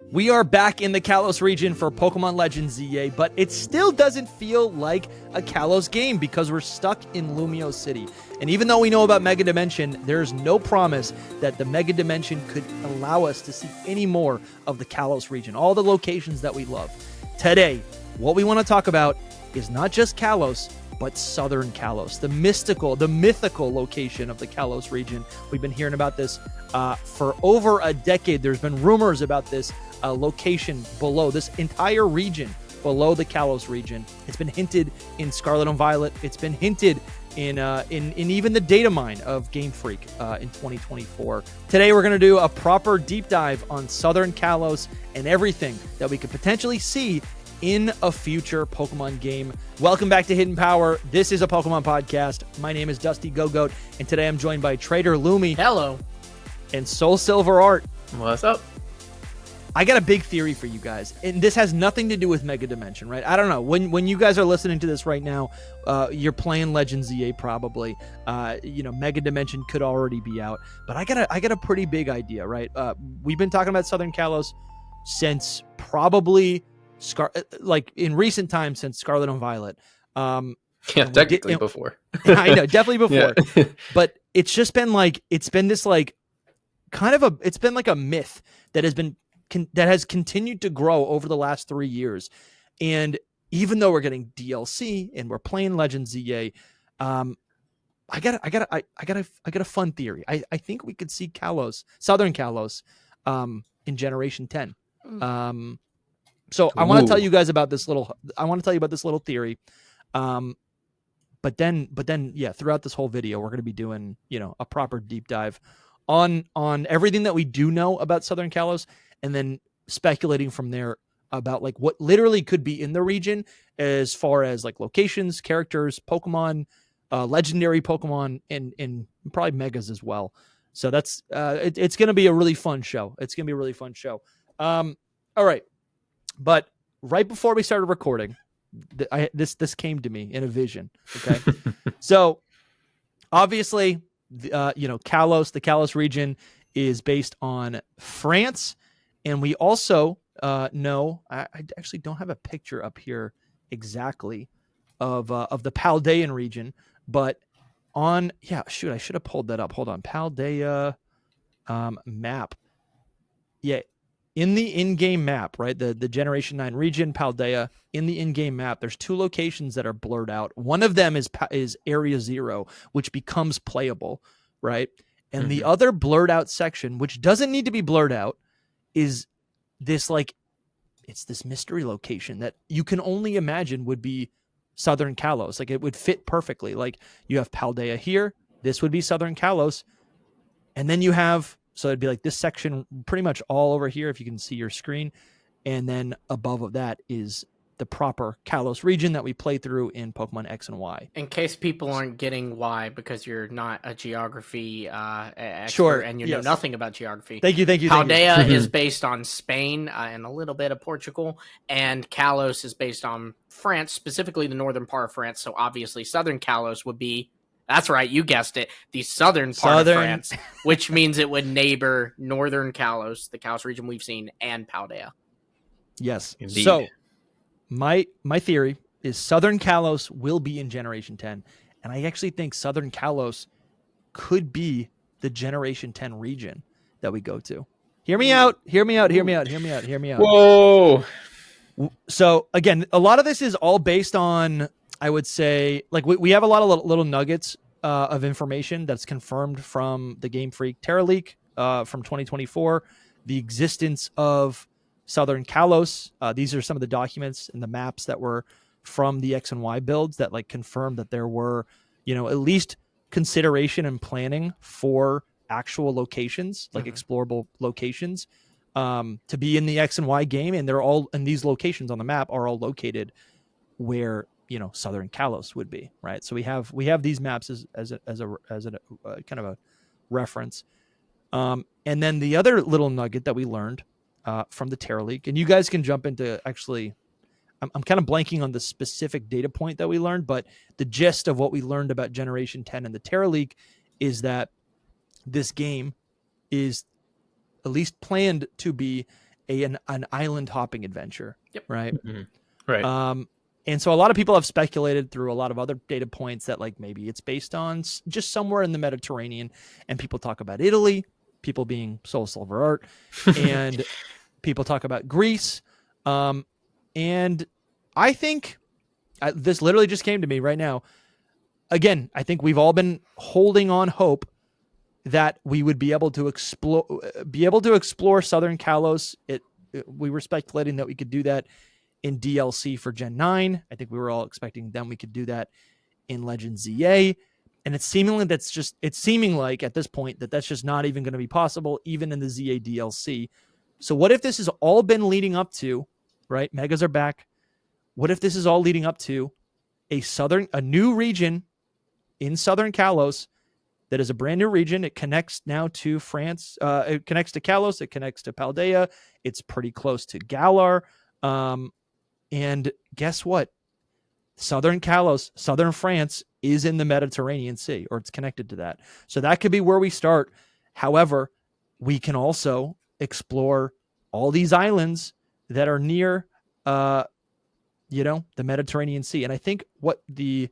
We are back in the Kalos region for Pokemon Legends ZA, but it still doesn't feel like a Kalos game because we're stuck in Lumio City. And even though we know about Mega Dimension, there's no promise that the Mega Dimension could allow us to see any more of the Kalos region, all the locations that we love. Today, what we want to talk about is not just Kalos, but Southern Kalos, the mythical location of the Kalos region. We've been hearing about this for over a decade. There's been rumors about this location below, this entire region below the Kalos region. It's been hinted in Scarlet and Violet. It's been hinted in even the data mine of Game Freak in 2024. Today, we're going to do a proper deep dive on Southern Kalos and everything that we could potentially see in a future Pokemon game. Welcome back to Hidden Power. This is a Pokemon podcast. My name is DustyGogoat, and today I'm joined by TraderLumi. Hello. And SoulSilverArt. What's up? I got a big theory for you guys, and this has nothing to do with Mega Dimension, right? I don't know. When you guys are listening to this right now, you're playing Legends ZA probably. Mega Dimension could already be out, but I got a pretty big idea, right? We've been talking about Southern Kalos since probably in recent times since Scarlet and Violet. Technically before. I know, definitely before. Yeah. But it's just been this a myth that has continued to grow over the last 3 years. And even though we're getting DLC and we're playing Legends ZA, I got a fun theory. I think we could see Southern Kalos in Generation 10. So I want to tell you guys about this little theory. But then, throughout this whole video, we're going to be doing, a proper deep dive on everything that we do know about Southern Kalos, and then speculating from there about what literally could be in the region as far as locations, characters, Pokemon, legendary Pokemon, and probably megas as well. So that's it's going to be a really fun show. All right. But right before we started recording, this came to me in a vision. Okay. So obviously, the Kalos region is based on France. And we also know, I actually don't have a picture up here exactly of the Paldean region, but I should have pulled that up. Hold on. Paldea map. Yeah. In the in-game map, right? The Generation 9 region, Paldea, in the in-game map, there's two locations that are blurred out. One of them is Area 0, which becomes playable, right? And the other blurred out section, which doesn't need to be blurred out, is this it's this mystery location that you can only imagine would be Southern Kalos. It would fit perfectly. You have Paldea here, this would be Southern Kalos, and then you have, so it'd be this section pretty much all over here if you can see your screen, and then above of that is the proper Kalos region that we play through in Pokemon X and Y. In case people aren't getting why, because you're not a geography expert, sure, and you know nothing about geography. Thank you. Paldea is based on Spain and a little bit of Portugal, and Kalos is based on France, specifically the northern part of France. So obviously Southern Kalos would be, that's right, you guessed it, the southern part of France, which means it would neighbor northern Kalos, the Kalos region we've seen, and Paldea. Yes. Indeed. So my theory is Southern Kalos will be in Generation 10, and I actually think Southern Kalos could be the Generation 10 region that we go to. Hear me out. Whoa. So again, a lot of this is all based on, I would say, we have a lot of little nuggets of information that's confirmed from the Game Freak Terra leak from 2024, the existence of Southern Kalos. These are some of the documents and the maps that were from the X and Y builds that confirmed that there were, at least consideration and planning for actual locations, explorable locations, to be in the X and Y game. And these locations on the map are all located where, Southern Kalos would be, right? So we have these maps as a kind of a reference. And then the other little nugget that we learned from the Terra leak, and you guys can jump into, actually, I'm kind of blanking on the specific data point that we learned, but the gist of what we learned about Generation 10 and the Terra leak is that this game is at least planned to be an island hopping adventure. Yep. Right. Right. And so a lot of people have speculated through a lot of other data points that like maybe it's based on just somewhere in the Mediterranean, and people talk about Italy, people being SoulSilverArt, and people talk about Greece. And I think this literally just came to me right now. Again, I think we've all been holding on hope that we would be able to explore Southern Kalos. We were speculating that we could do that in DLC for Gen 9. I think we were all expecting then we could do that in Legends ZA. And it's seeming like at this point that that's just not even going to be possible, even in the ZA DLC. So what if this has all been leading up to, right? Megas are back. What if this is all leading up to a new region in Southern Kalos that is a brand new region? It connects now to France. It connects to Kalos. It connects to Paldea. It's pretty close to Galar. And guess what? Southern Kalos, southern France is in the Mediterranean Sea, or it's connected to that. So that could be where we start. However, we can also explore all these islands that are near, the Mediterranean Sea. And I think what the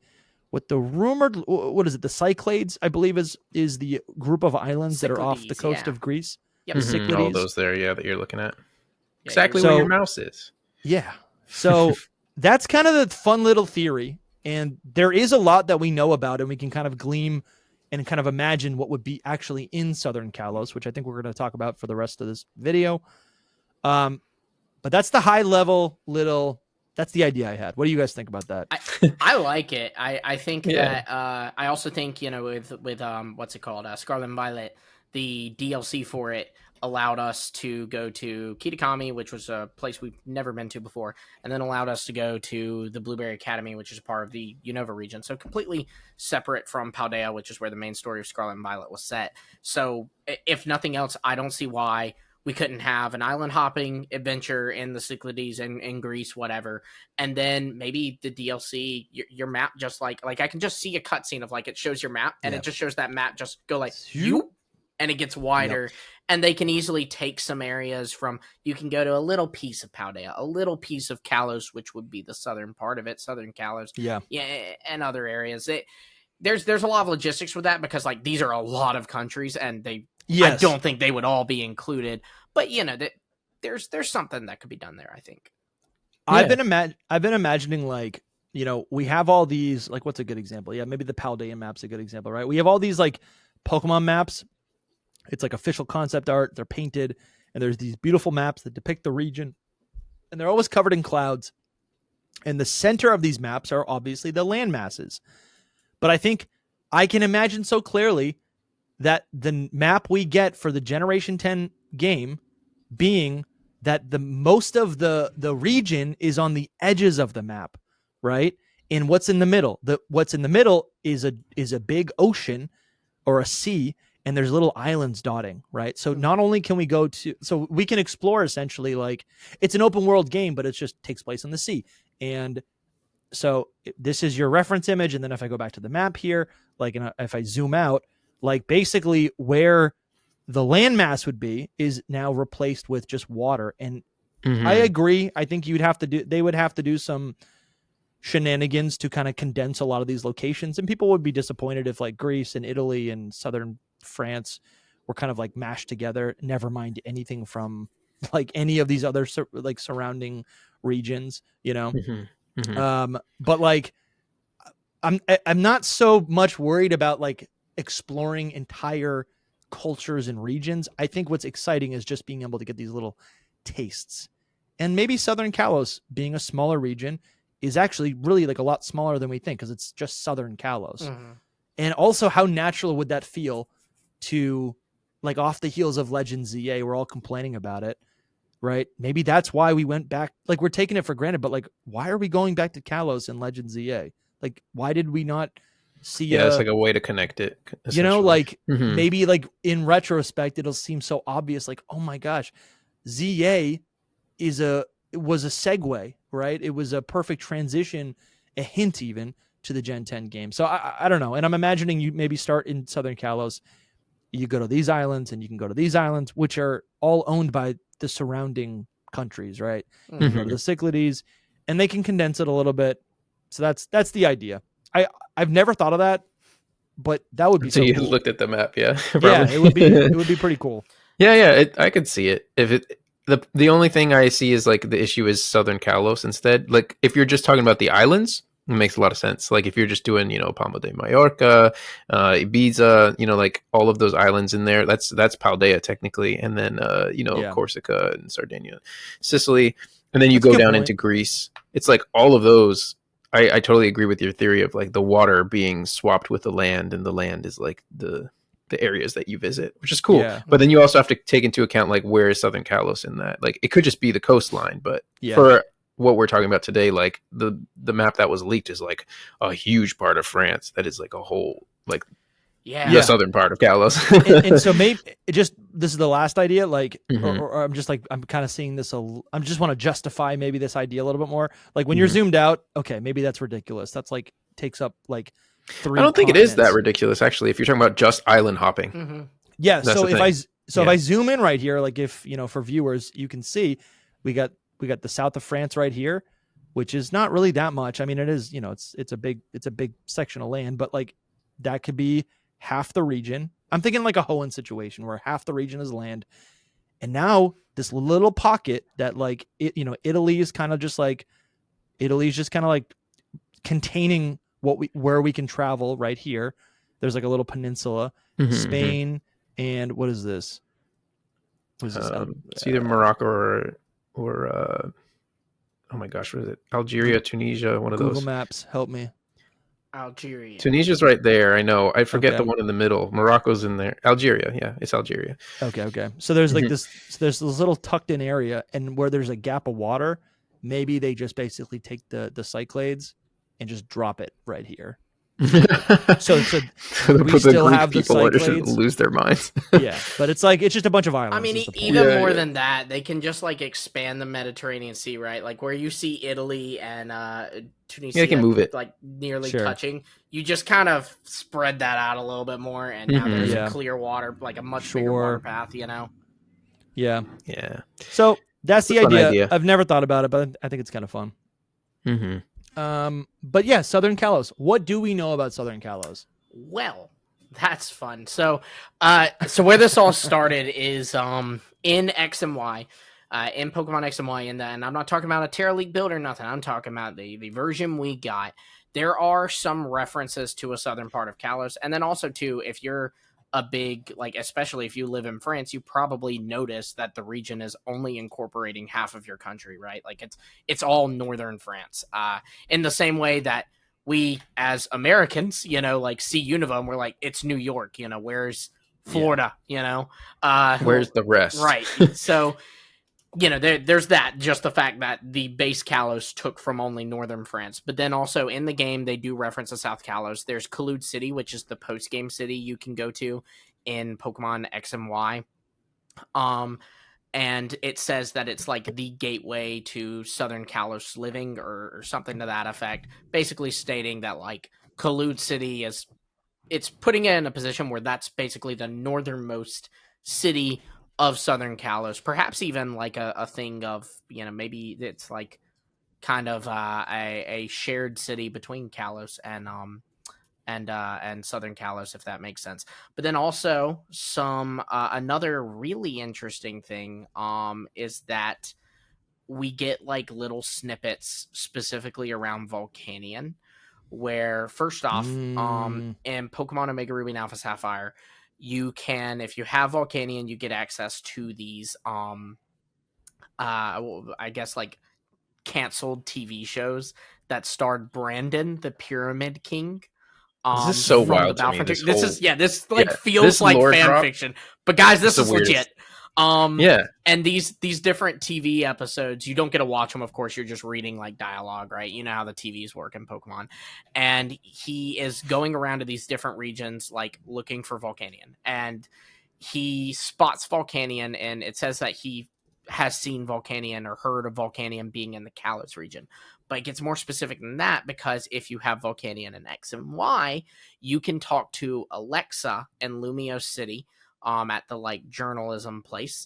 rumored, what is it? The Cyclades, I believe, is the group of islands that are off the coast of Greece. Yep. The Cyclades. All those there, that you're looking at. Exactly where your mouse is. Yeah. So that's kind of the fun little theory. And there is a lot that we know about, and we can kind of glean and kind of imagine what would be actually in Southern Kalos, which I think we're going to talk about for the rest of this video. But that's the high level that's the idea I had. What do you guys think about that? I like it. I think that I also think, with what's it called? Scarlet and Violet, the DLC for it allowed us to go to Kitakami, which was a place we've never been to before, and then allowed us to go to the Blueberry Academy, which is a part of the Unova region. So completely separate from Paldea, which is where the main story of Scarlet and Violet was set. So if nothing else, I don't see why we couldn't have an island hopping adventure in the Cyclades and in Greece, whatever. And then maybe the DLC, your map, just like I can just see a cutscene of like, it shows your map and it just shows that map just go like, you, and it gets wider. Yep. And they can easily take some areas from, you can go to a little piece of Paldea, a little piece of Kalos, which would be the southern part of it, Southern Kalos. Yeah, and other areres. There's a lot of logistics with that, because like these are a lot of countries, and I don't think they would all be included. But there's something that could be done there, I think. Yeah. I've been imagining, like, we have all these, like, what's a good example? Yeah, maybe the Paldea map's a good example, right? We have all these like Pokemon maps. It's like official concept art. They're painted, and there's these beautiful maps that depict the region, and they're always covered in clouds. And the center of these maps are obviously the land masses. But I think I can imagine so clearly that the map we get for the Generation 10 game being that the most of the region is on the edges of the map, right? And what's in the middle? What's in the middle is a big ocean or a sea, and there's little islands dotting, right? So not only can we so we can explore, essentially, like, it's an open world game, but it just takes place on the sea. And so this is your reference image. And then if I go back to the map here, like, if I zoom out, like, basically where the landmass would be is now replaced with just water. And I agree. I think they would have to do some shenanigans to kind of condense a lot of these locations. And people would be disappointed if, like, Greece and Italy and southern France were kind of like mashed together, never mind anything from like any of these other like surrounding regions, but like I'm not so much worried about like exploring entire cultures and regions. I think what's exciting is just being able to get these little tastes. And maybe Southern Kalos, being a smaller region, is actually really like a lot smaller than we think, because it's just Southern Kalos. And also, how natural would that feel to, like, off the heels of Legends ZA, we're all complaining about it, right? Maybe that's why we went back. Like, we're taking it for granted, but like, why are we going back to Kalos in Legends ZA? Like, why did we not see? It's like a way to connect it. Like maybe like in retrospect, it'll seem so obvious. Like, oh my gosh, ZA was a segue, right? It was a perfect transition, a hint even to the Gen 10 game. So I don't know. And I'm imagining you maybe start in Southern Kalos. You go to these islands and you can go to these islands, which are all owned by the surrounding countries, right? Mhm. You go to the Cyclades, and they can condense it a little bit. So that's the idea. I've never thought of that, but that would be So so you cool. looked at the map, yeah? Yeah, Probably. it would be pretty cool. Yeah. I could see it. If it the only thing I see is like the issue is Southern Kalos instead. Like if you're just talking about the islands, it makes a lot of sense. Like if you're just doing, Palma de Mallorca, Ibiza, like all of those islands in there, that's Paldea technically, and then Yeah. Corsica and Sardinia, Sicily, and then you That's a go good down point. into Greece. It's like all of those. I totally agree with your theory of like the water being swapped with the land, and the land is like the areas that you visit, which is cool. Yeah. But then you also have to take into account like where is Southern Kalos in that. Like it could just be the coastline, but Yeah. for what we're talking about today, like the map that was leaked is like a huge part of France that is like a whole like Yeah. the southern part of Kalos. and so maybe this is the last idea, like, Mhm. or I'm just like, I'm kind of seeing this. I just want to justify maybe this idea a little bit more. Like when you're zoomed out, okay, maybe that's ridiculous. That's like takes up like 3. I don't think it is that continents. ridiculous actually. If you're talking about just island hopping, Mhm. Yeah. That's So the if I zoom in right here, like if for viewers, you can see we got the south of France right here, which is not really that much. I mean, it is, it's a big section of land, but like that could be half the region. I'm thinking like a Hoenn situation where half the region is land. And now this little pocket that like Italy's kind of just like containing where we can travel right here. There's like a little peninsula, Spain, and what is this? What is this? it's either Morocco or oh my gosh, what is it? Algeria, Tunisia, one of Google those. Maps, help me. Algeria. Tunisia's right there. I know. I forget Okay. the one in the middle. Morocco's in there. Algeria. Yeah, it's Algeria. Okay. So there's like there's this little tucked in area, and where there's a gap of water, maybe they just basically take the Cyclades and just drop it right here. So we still have the people are just gonna Cyclades. lose their minds. Yeah, but it's just a bunch of islands. I mean, is the point. even more than that, they can just like expand the Mediterranean Sea, right? Like where you see Italy and Tunisia, they can move it. like nearly Sure. touching. You just kind of spread that out a little bit more, and now there's a clear water, like a much bigger water path. Yeah. Yeah. So that's the It's a fun idea. idea. I've never thought about it, but I think it's kind of fun. Mm-hmm. But yeah, Southern Kalos. What do we know about Southern Kalos? Well, that's fun. So where this all started is in X and Y, in Pokemon X and Y, and I'm not talking about a Terra League build or nothing. I'm talking about the version we got. There are some references to a southern part of Kalos, and then also too, if you're a big, like, especially if you live in France, you probably notice that the region is only incorporating half of your country, right? Like it's all northern France. In the same way that we as Americans, like see Unova and we're like, it's New York, where's Florida, Where's the rest? Right. So, there's that, just the fact that the base Kalos took from only northern France. But then also in the game, they do reference the South Kalos. There's Kalut City, which is the post-game city you can go to in Pokemon X and Y. And it says that it's like the gateway to Southern Kalos living or something to that effect. Basically stating that like Kalut City it's putting it in a position where that's basically the northernmost city of Southern Kalos, perhaps even like a thing of, maybe it's like kind of a shared city between Kalos and Southern Kalos, if that makes sense. But then also some another really interesting thing is that we get like little snippets specifically around Volcanion, where first off, in Pokemon Omega Ruby and Alpha Sapphire, you can, if you have Volcanion, you get access to these I guess like canceled TV shows that starred Brandon the Pyramid King. This is so from wild the to me. Balfour- This feels this like lore fan drop fiction. But guys, this is is the weirdest. legit. And these different TV episodes, you don't get to watch them, of course, you're just reading like dialogue, right? You know how the TVs work in Pokemon. And he is going around to these different regions, like looking for Volcanion. And he spots Volcanion, and it says that he has seen Volcanion or heard of Volcanion being in the Kalos region. But it gets more specific than that, because if you have Volcanion in X and Y, you can talk to Alexa in Lumiose City, at the like journalism place,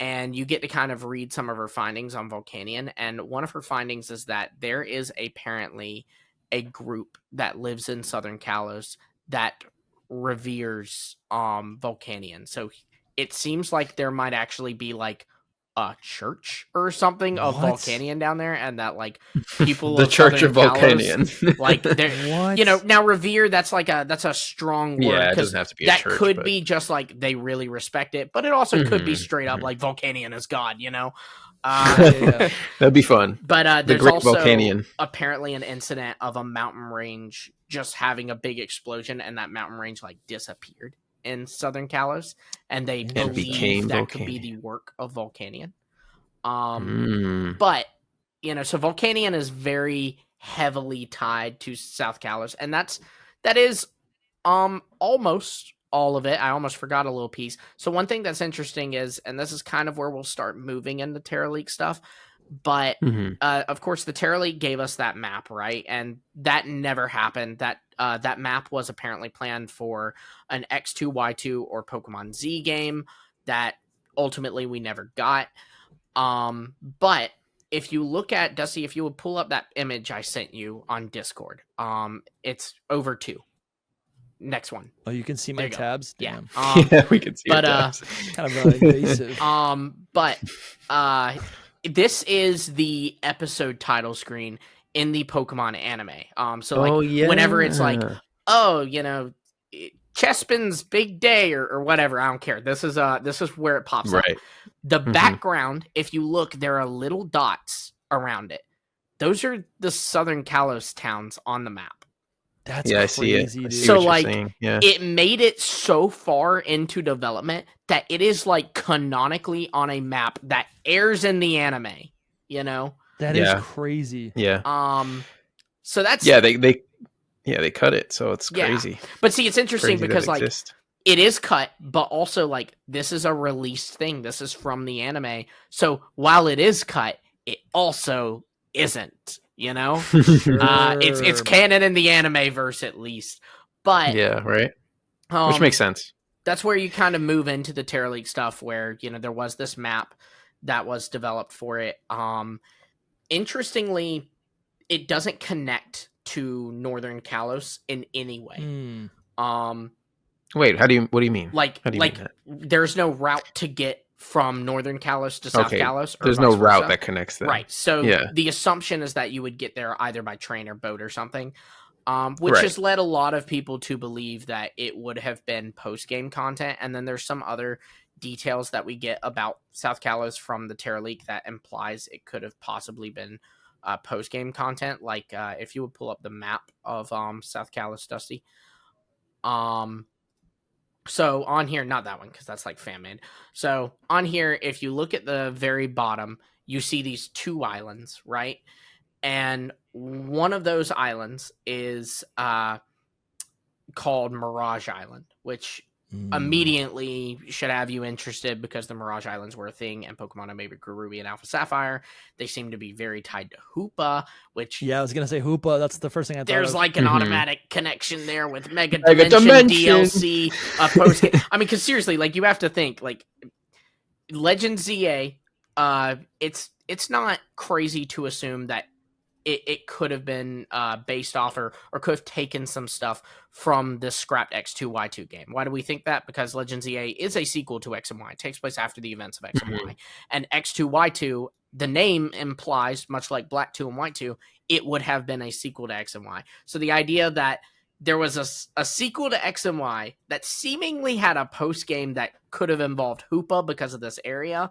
and you get to kind of read some of her findings on Volcanion. And one of her findings is that there is apparently a group that lives in Southern Kalos that reveres Volcanion. So it seems like there might actually be like a church or something of What? Volcanion down there, and that like people The of Church Southern of Kalos, Volcanion. like they're What? you know, now revere, that's a strong word, Yeah, it because doesn't have to be a that church, could but- be just like they really respect it, but it also could be Mhm, straight up mhm. like Volcanion is God, you know. Yeah. That'd be fun. But The there's Great also Volcanion. apparently an incident of a mountain range just having a big explosion, and that mountain range like disappeared in Southern Kalos, and they And believe became that could be Volcanion. the work of Volcanion. Mm. But so Volcanion is very heavily tied to South Kalos, and that is almost all of it. I almost forgot a little piece. So one thing that's interesting is, and this is kind of where we'll start moving into Terra League stuff, but Mhm. of course the Terra League gave us that map, right? And that never happened. That map was apparently planned for an X2Y2 or Pokemon Z game that ultimately we never got. But if you look at Dusty, if you would pull up that image I sent you on Discord, it's over 2. Next one. Oh, you can see my There you go. tabs. Yeah. Damn. Yeah, we can see but, it. Tabs. Kind of invasive. But this is the episode title screen in the Pokemon anime. So like whenever it's like, oh, Chespin's big day or whatever, I don't care. This is where it pops up. Right. The Mhm. background, if you look, there are little dots around it. Those are the Southern Kalos towns on the map. That's Yeah, I see it. crazy, I dude. see So, what you're like, saying. Yeah. It made it so far into development that it is like canonically on a map that airs in the anime, you know? That is Yeah. crazy. Yeah. So that's They cut it, so it's Yeah. crazy. But see, it's interesting Crazy that because it like exists. it is cut, but also like this is a released thing. This is from the anime. So while it is cut, it also isn't, you know? Sure. It's canon in the anime verse at least. But Yeah, right. Which makes sense. That's where you kind of move into the Terra League stuff where, there was this map that was developed for it. Interestingly, it doesn't connect to Northern Kalos in any way. Wait, what do you mean? Like How do you mean that? there's no route to get from Northern Kalos to South Kalos. Or There's no vice route versa. that connects them. Right. So yeah. the assumption is that you would get there either by train or boat or something. Which Right. has led a lot of people to believe that it would have been post-game content. And then there's some other details that we get about South Kalos from the Terra Leak that implies it could have possibly been post-game content. Like if you would pull up the map of South Kalos, Dusty. So on here, not that one, because that's like fan-made. So on here, if you look at the very bottom, you see these 2 islands, right? And one of those islands is called Mirage Island, which immediately should have you interested because the Mirage Islands were a thing, and Pokemon Omega Ruby and Alpha Sapphire, they seem to be very tied to Hoopa, which... Yeah, I was going to say Hoopa. That's the first thing I thought There's of. like an automatic connection there with Mega Mega Dimension Dimension. DLC, post-game. I mean, because seriously, like, you have to think, like, Legend ZA, it's not crazy to assume that it could have been based off or could have taken some stuff from this scrapped X2Y2 game. Why do we think that? Because Legends EA is a sequel to X and Y. It takes place after the events of X and Y. And X2Y2, the name implies, much like Black 2 and White 2, it would have been a sequel to X and Y. So the idea that there was a sequel to X and Y that seemingly had a post-game that could have involved Hoopa because of this area,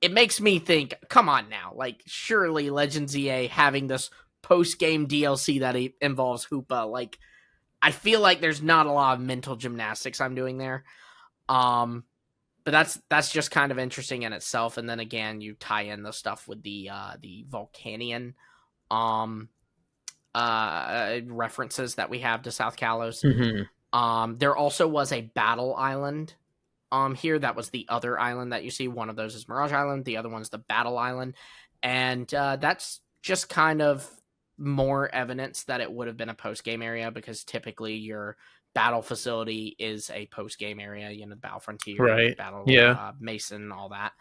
it makes me think, come on now, like, surely Legends EA having this post-game DLC that involves Hoopa, like, I feel like there's not a lot of mental gymnastics I'm doing there. But that's just kind of interesting in itself. And then again, you tie in the stuff with the Volcanion references that we have to South Kalos. There also was a battle island here. That was the other island that you see. One of those is Mirage Island, the other one's the Battle Island, and that's just kind of more evidence that it would have been a post-game area, because typically your battle facility is a post game area. You know, the battle frontier, Right. battle, Yeah. Mason, all that.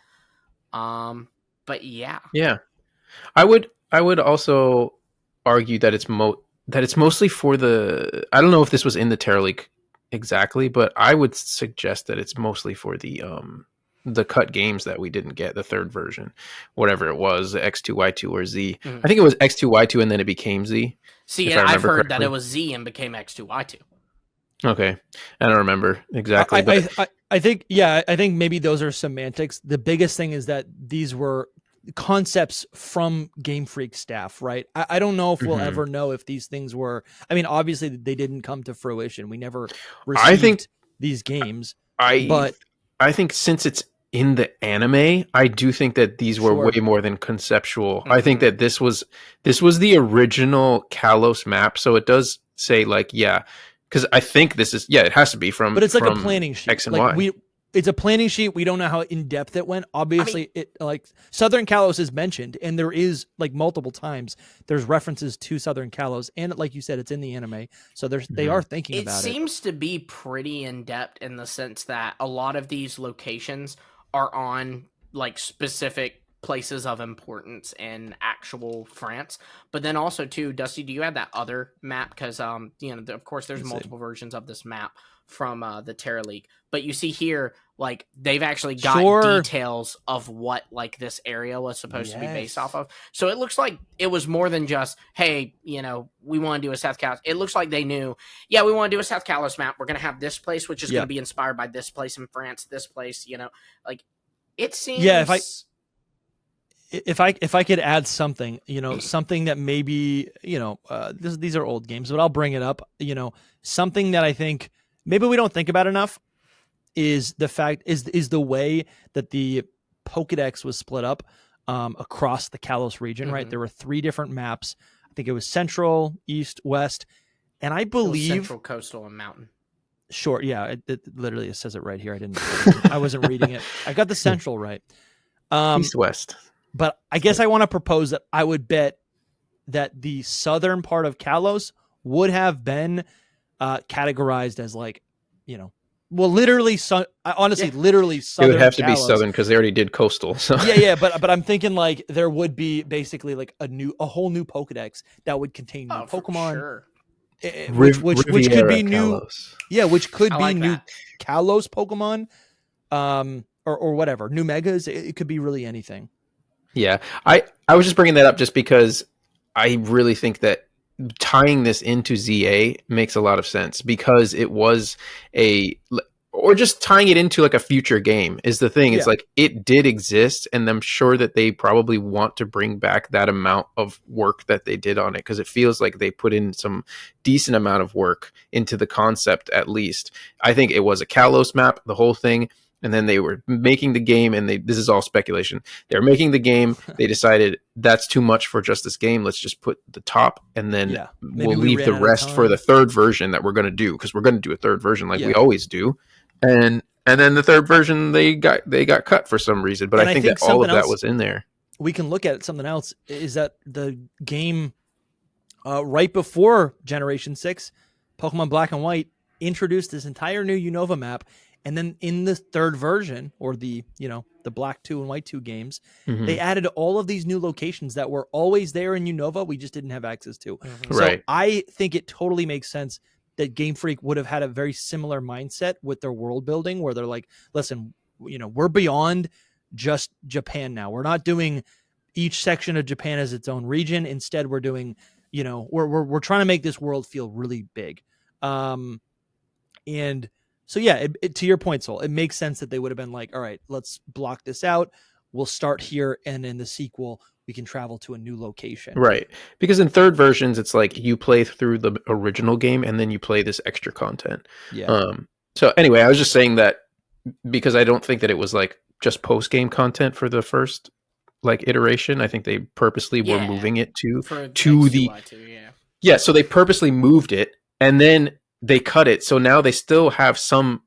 But yeah, Yeah. I would also argue that it's mostly for the. I don't know if this was in the Terra League exactly, but I would suggest that it's mostly for the cut games that we didn't get, the third version, whatever it was, the X2Y2 or Z. I think it was X2Y2 and then it became Z. See, if I I've remember heard that correctly. it was Z and became X2Y2. Okay, I don't remember exactly, but I think maybe those are semantics. The biggest thing is that these were concepts from Game Freak staff, right? I don't know if we'll ever know if these things were. I mean, obviously they didn't come to fruition. We never received these games. But I think since it's in the anime, I do think that these were Sure. way more than conceptual. I think that this was the original Kalos map, so it does say like, yeah, because I think this is, yeah, it has to be from, but it's like a from planning sheet. X and Like Y. it's a planning sheet. We don't know how in depth it went. Obviously, it like Southern Kalos is mentioned, and there is like multiple times there's references to Southern Kalos, and like you said, it's in the anime, so they are thinking It about it. seems to be pretty in depth in the sense that a lot of these locations are on like specific places of importance in actual France. But then also too, Dusty, do you have that other map? Because you know, of course, there's multiple versions of this map from the Terra League, but you see here, like they've actually got details of what like this area was supposed to be based off of. So it looks like it was more than just, hey, you know, we want to do a South Kalos. It looks like they knew, yeah, we want to do a South Kalos map. We're going to have this place, which is going to be inspired by this place in France, this place, you know, like it seems. Yeah, if I could add something, you know, something that maybe, you know, these are old games, but I'll bring it up. You know, something that I think maybe we don't think about enough is the fact is the way that the Pokedex was split up across the Kalos region. Right, there were 3 different maps. I think it was Central, East, West, and I believe Central, Coastal, and Mountain. Sure, yeah, it literally says it right here. I wasn't reading it. I got the Central right. East, West. But I guess I want to propose that I would bet that the southern part of Kalos would have been categorized as like, you know, well, literally, literally southern. It would have to be Kalos. southern because they already did coastal. So yeah, but I'm thinking like there would be basically like a whole new Pokedex that would contain new Pokemon, sure. which could be new. Kalos. Yeah, which could be like new that. Kalos Pokemon, or whatever, new Megas. It could be really anything. Yeah, I was just bringing that up just because I really think that tying this into ZA makes a lot of sense because it was or just tying it into like a future game is the thing. It's like it did exist, and I'm sure that they probably want to bring back that amount of work that they did on it because it feels like they put in some decent amount of work into the concept. At least I think it was a Kalos map, the whole thing. And then they were making the game, and this is all speculation. They were making the game. They decided that's too much for just this game. Let's just put the top, and then we'll leave the rest for the third version that we're going to do, because we're going to do a third version like we always do. And then the third version they got cut for some reason. But I think that all of that was in there. We can look at something else is that the game right before Generation 6, Pokemon Black and White introduced this entire new Unova map. And then in the third version, or the Black 2 and White 2 games, they added all of these new locations that were always there in Unova. We just didn't have access to. So I think it totally makes sense that Game Freak would have had a very similar mindset with their world building, where they're like, listen, you know, we're beyond just Japan now. We're not doing each section of Japan as its own region. Instead, we're doing, you know, we're trying to make this world feel really big. And so, yeah, to your point, Soul, it makes sense that they would have been like, all right, let's block this out. We'll start here. And in the sequel, we can travel to a new location. Right. Because in third versions, it's like you play through the original game and then you play this extra content. Yeah. So anyway, I was just saying that because I don't think that it was like just post-game content for the first like iteration. I think they purposely were moving it to the... Yeah, so they purposely moved it and then they cut it, so now they still have something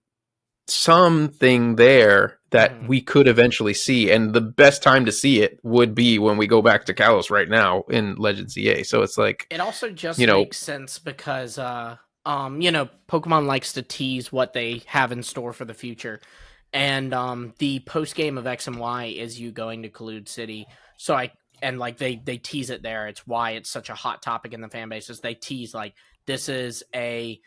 there that we could eventually see, and the best time to see it would be when we go back to Kalos right now in Legends EA. So it's like it also just makes sense because Pokemon likes to tease what they have in store for the future. And the post game of X and Y is you going to Kalud City. So they tease it there. It's why it's such a hot topic in the fan base. Is they tease like this is a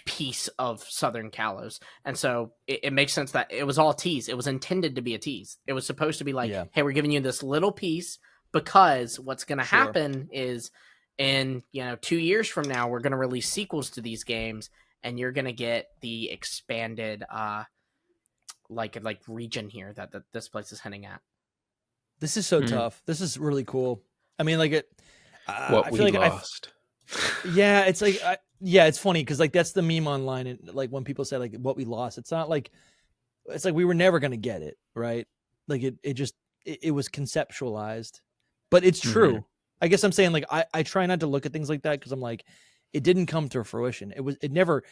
piece of Southern Kalos, and so it makes sense that it was all tease. It was intended to be a tease. It was supposed to be like, hey, we're giving you this little piece because what's going to happen is in 2 years from now we're going to release sequels to these games, and you're going to get the expanded like region here that this place is hinting at. This is so tough. This is really cool. I mean, like it. What we lost. Yeah, it's like it's funny because like that's the meme online, and like when people say like what we lost, it's not like it's like we were never gonna get it, right? Like it was conceptualized, but it's true. I guess I'm saying like I try not to look at things like that because I'm like it didn't come to fruition. It never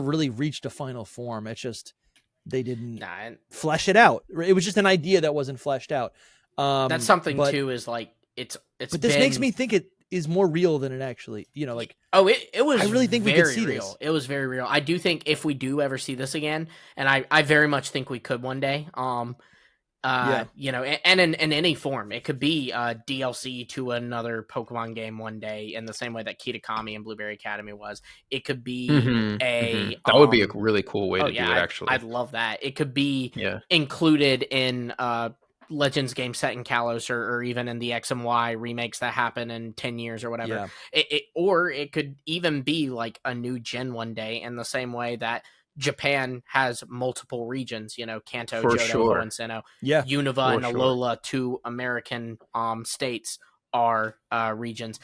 really reached a final form. It's just they didn't flesh it out. It was just an idea that wasn't fleshed out. That's something too. Is like it's. But this makes me think it is more real than it actually. It was. I really think we could see real. this. It was very real. I do think if we do ever see this again, and I very much think we could one day. And in any form, it could be DLC to another Pokemon game one day, in the same way that Kitakami and Blueberry Academy was. It could be that would be a really cool way to do it. Actually, I'd love that. It could be included in Legends game set in Kalos, or even in the X and Y remakes that happen in 10 years or whatever. Or it could even be like a new gen one day, in the same way that Japan has multiple regions, Kanto, Johto, and Sinnoh. Unova and Alola, two American states, are regions.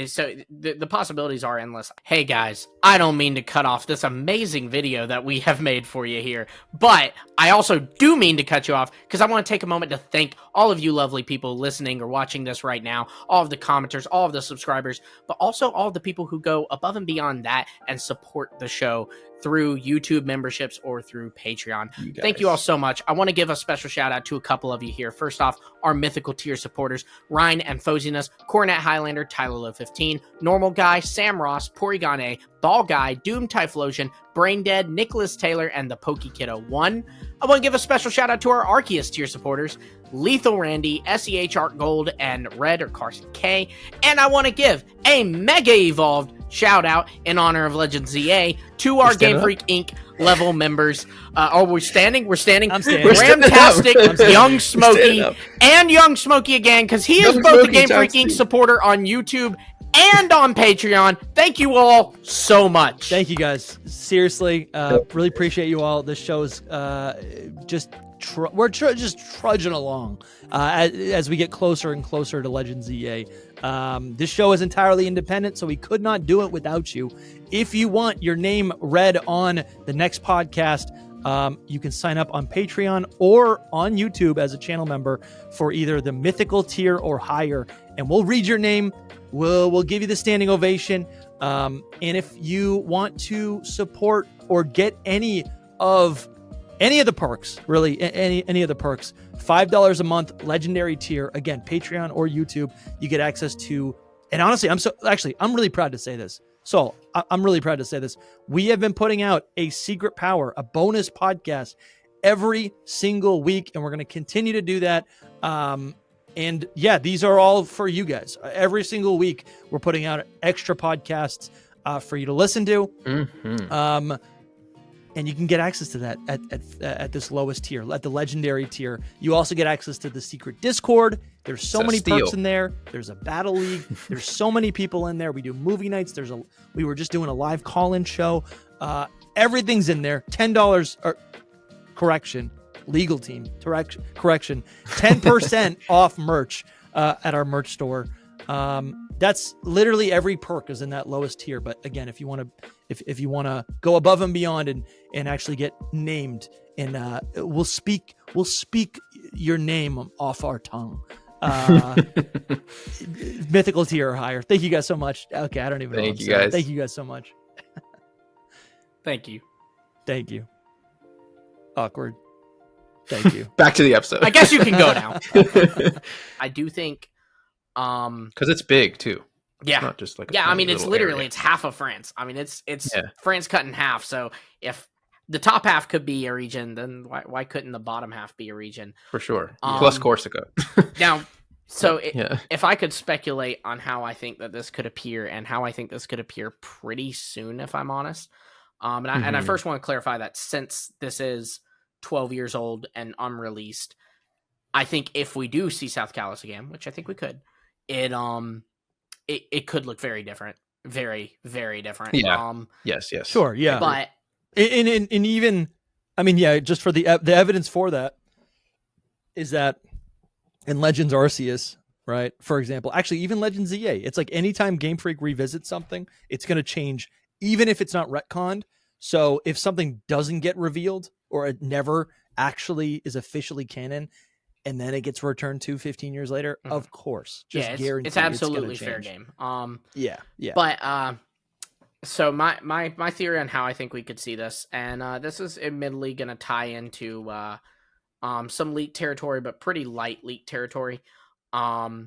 So the possibilities are endless. Hey guys, I don't mean to cut off this amazing video that we have made for you here, but I also do mean to cut you off because I want to take a moment to thank all of you lovely people listening or watching this right now, all of the commenters, all of the subscribers, but also all of the people who go above and beyond that and support the show through YouTube memberships or through Patreon. Thank you all so much. I want to give a special shout out to a couple of you here. First off, our mythical tier supporters, Ryan and Foziness, Coronet Highlander, Tyler Low 15, Normal Guy, Sam Ross, Porygon, Ball Guy, Doom Typhlosion, Brain Dead, Nicholas Taylor, and the Pokey Kiddo 1. I want to give a special shout out to our Arceus tier supporters, Lethal Randy, SEH Art Gold, and Red or Carson K. And I want to give a Mega Evolved shout out in honor of Legends ZA to our Game Freak Inc. level members. We're standing. I'm standing. Ramtastic, Young Smokey, and Young Smokey again, because he is both a Game Freak Inc. supporter on YouTube and on Patreon. Thank you all so much. Thank you guys. Seriously, really appreciate you all. This show's we're just trudging along as we get closer and closer to Legends EA. This show is entirely independent, so we could not do it without you. If you want your name read on the next podcast, you can sign up on Patreon or on YouTube as a channel member for either the mythical tier or higher, and we'll read your name. We'll give you the standing ovation. And if you want to support or get any of the perks, really any of the perks, $5 a month, legendary tier, again, Patreon or YouTube, you get access to. And honestly, I'm really proud to say this. So I'm really proud to say this. We have been putting out a Secret Power, a bonus podcast every single week, and we're going to continue to do that. And yeah, these are all for you guys. Every single week, we're putting out extra podcasts for you to listen to. And you can get access to that at this lowest tier, at the legendary tier. You also get access to the secret Discord. There's so many perks in there. There's a battle league. There's so many people in there. We do movie nights. We were just doing a live call-in show. Everything's in there. $10 or correction. Legal team correction. 10% off merch at our merch store. That's literally every perk is in that lowest tier. But again, if you want to go above and beyond and actually get named, and we'll speak your name off our tongue. Mythical tier or higher. Thank you guys so much. Okay, I don't even know. Thank you guys. Thank you guys so much. Thank you. Awkward. Thank you. Back to the episode. I guess you can go now. I do think because it's big too. Yeah. It's not just like a yeah, I mean, tiny it's little literally area. it's half of France. I mean, it's Yeah. France cut in half. So if the top half could be a region, then why couldn't the bottom half be a region? For sure. Yeah. Plus Corsica. Now, so yeah. if I could speculate on how I think that this could appear and how I think this could appear pretty soon, if I'm honest, and I Mhm. first want to clarify that since this is 12 years old and unreleased, I think if we do see South Kalos again, which I think we could, it could look very different, very very different. Yeah. Yes. Sure, yeah. But And even, I mean, yeah, just for the evidence for that is that in Legends Arceus, right? For example, actually, even Legends ZA, it's like anytime Game Freak revisits something, it's going to change, even if it's not retconned. So if something doesn't get revealed or it never actually is officially canon, and then it gets returned to 15 years later, of course, just yeah, guarantee it's absolutely it's fair gonna change. game. Yeah, yeah. But so my theory on how I think we could see this, and this is admittedly going to tie into some leak territory, but pretty light leak territory. So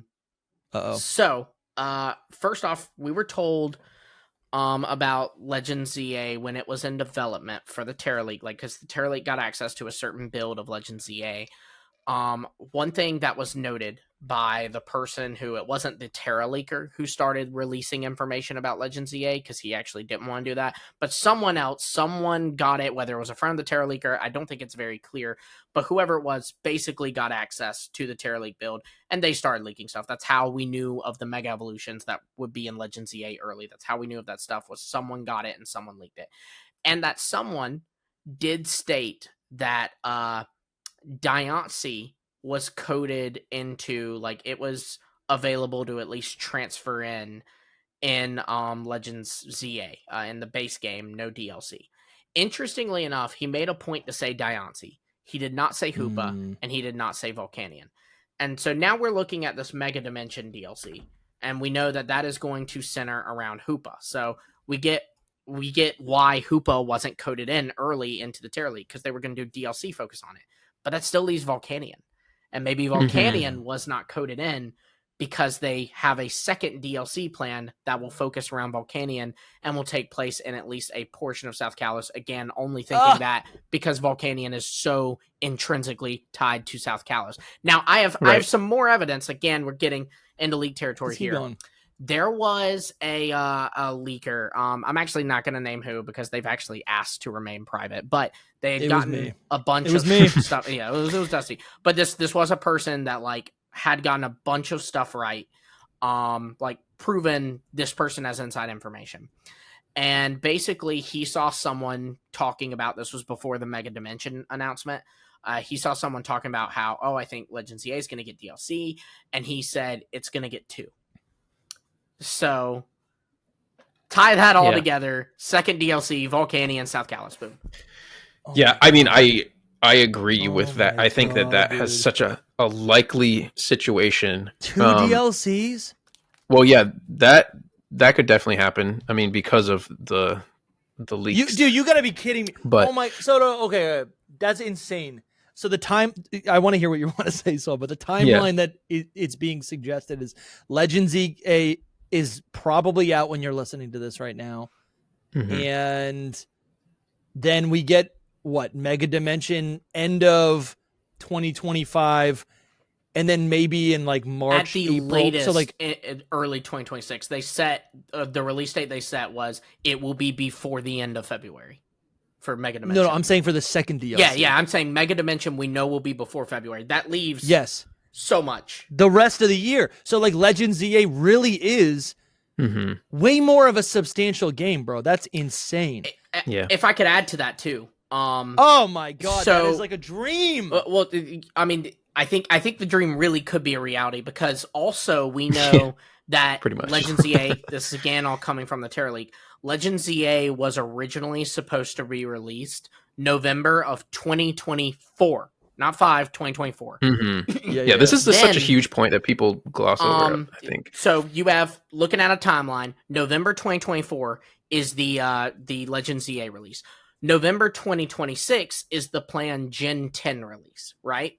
first off, we were told about Legends ZA when it was in development for the Terra League, like because the Terra League got access to a certain build of Legends ZA. One thing that was noted by the person who, it wasn't the Terra leaker who started releasing information about Legends EA, because he actually didn't want to do that, but someone got it, whether it was a friend of the Terra leaker, I don't think it's very clear, but whoever it was basically got access to the Terra League build, and they started leaking stuff. That's how we knew of the Mega Evolutions that would be in Legends EA early. That's how we knew of that stuff, was someone got it and someone leaked it. And that someone did state that Diancie was coded into, like, it was available to at least transfer in Legends ZA in the base game, no DLC. Interestingly enough, he made a point to say Diancie. He did not say Hoopa, and he did not say Volcanion. And so now we're looking at this Mega Dimension DLC, and we know that that is going to center around Hoopa. So we get why Hoopa wasn't coded in early into the Terra League, because they were going to do DLC focus on it. But that still leaves Volcanion. And maybe Volcanion was not coded in because they have a second DLC plan that will focus around Volcanion and will take place in at least a portion of South Kalos. Again, only thinking that because Volcanion is so intrinsically tied to South Kalos. Now, I have some more evidence. Again, we're getting into leak territory here. Going? There was a leaker. I'm actually not going to name who, because they've actually asked to remain private. But they had gotten a bunch of stuff. Yeah, it was Dusty. But this was a person that, like, had gotten a bunch of stuff right. Like, proven this person has inside information. And basically, he saw someone talking about, this was before the Mega Dimension announcement. He saw someone talking about how, I think Legends EA is going to get DLC. And he said it's going to get 2. So tie that all together. Second DLC, Volcanion, South Kalos. Boom. Yeah, I mean, I agree with that. I think that has such a likely situation. 2 DLCs? Well, yeah, that could definitely happen. I mean, because of the leaks. You got to be kidding me. But, okay, that's insane. So the time, I want to hear what you want to say, Saul, but the timeline that it's being suggested is Legends EA is probably out when you're listening to this right now. And then we get Mega Dimension end of 2025, and then maybe in like March, at the April. latest, so like in early 2026. They set the release date. They set was it will be before the end of February for Mega Dimension. No, I'm saying for the second DLC. Yeah, I'm saying Mega Dimension we know will be before February. That leaves so much the rest of the year. So like Legends ZA really is way more of a substantial game, bro. That's insane. If I could add to that too. Oh my god, that is like a dream. Well, I mean, I think the dream really could be a reality, because also we know that pretty much. Legends ZA, this is again all coming from the Terra League, Legends ZA was originally supposed to be released November of 2024. Not 2024. Yeah, this is such a huge point that people gloss over, I think. So you have, looking at a timeline, November 2024 is the Legends ZA release. November 2026 is the planned Gen 10 release, right?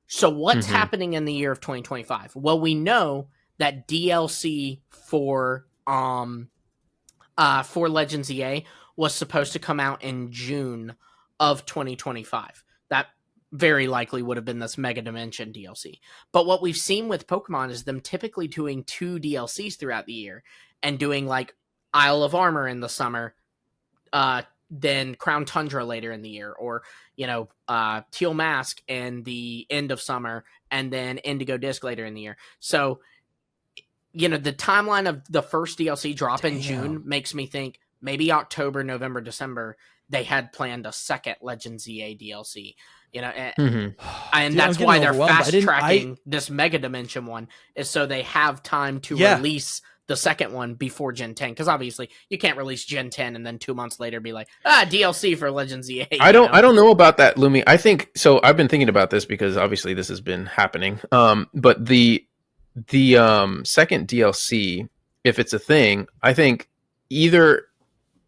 So what's happening in the year of 2025? Well, we know that DLC for Legends EA was supposed to come out in June of 2025. That very likely would have been this Mega Dimension DLC. But what we've seen with Pokemon is them typically doing 2 DLCs throughout the year and doing like Isle of Armor in the summer, then Crown Tundra later in the year, or Teal Mask in the end of summer, and then Indigo Disc later in the year. So the timeline of the first DLC drop in June makes me think maybe October, November, December they had planned a second Legends EA DLC. And that's why they're fast tracking this Mega Dimension one, is so they have time to release the second one before Gen 10, because obviously you can't release Gen 10 and then 2 months later be like, DLC for Legends EA. I don't know about that, Lumi. I think so. I've been thinking about this because obviously this has been happening. But the second DLC, if it's a thing, I think either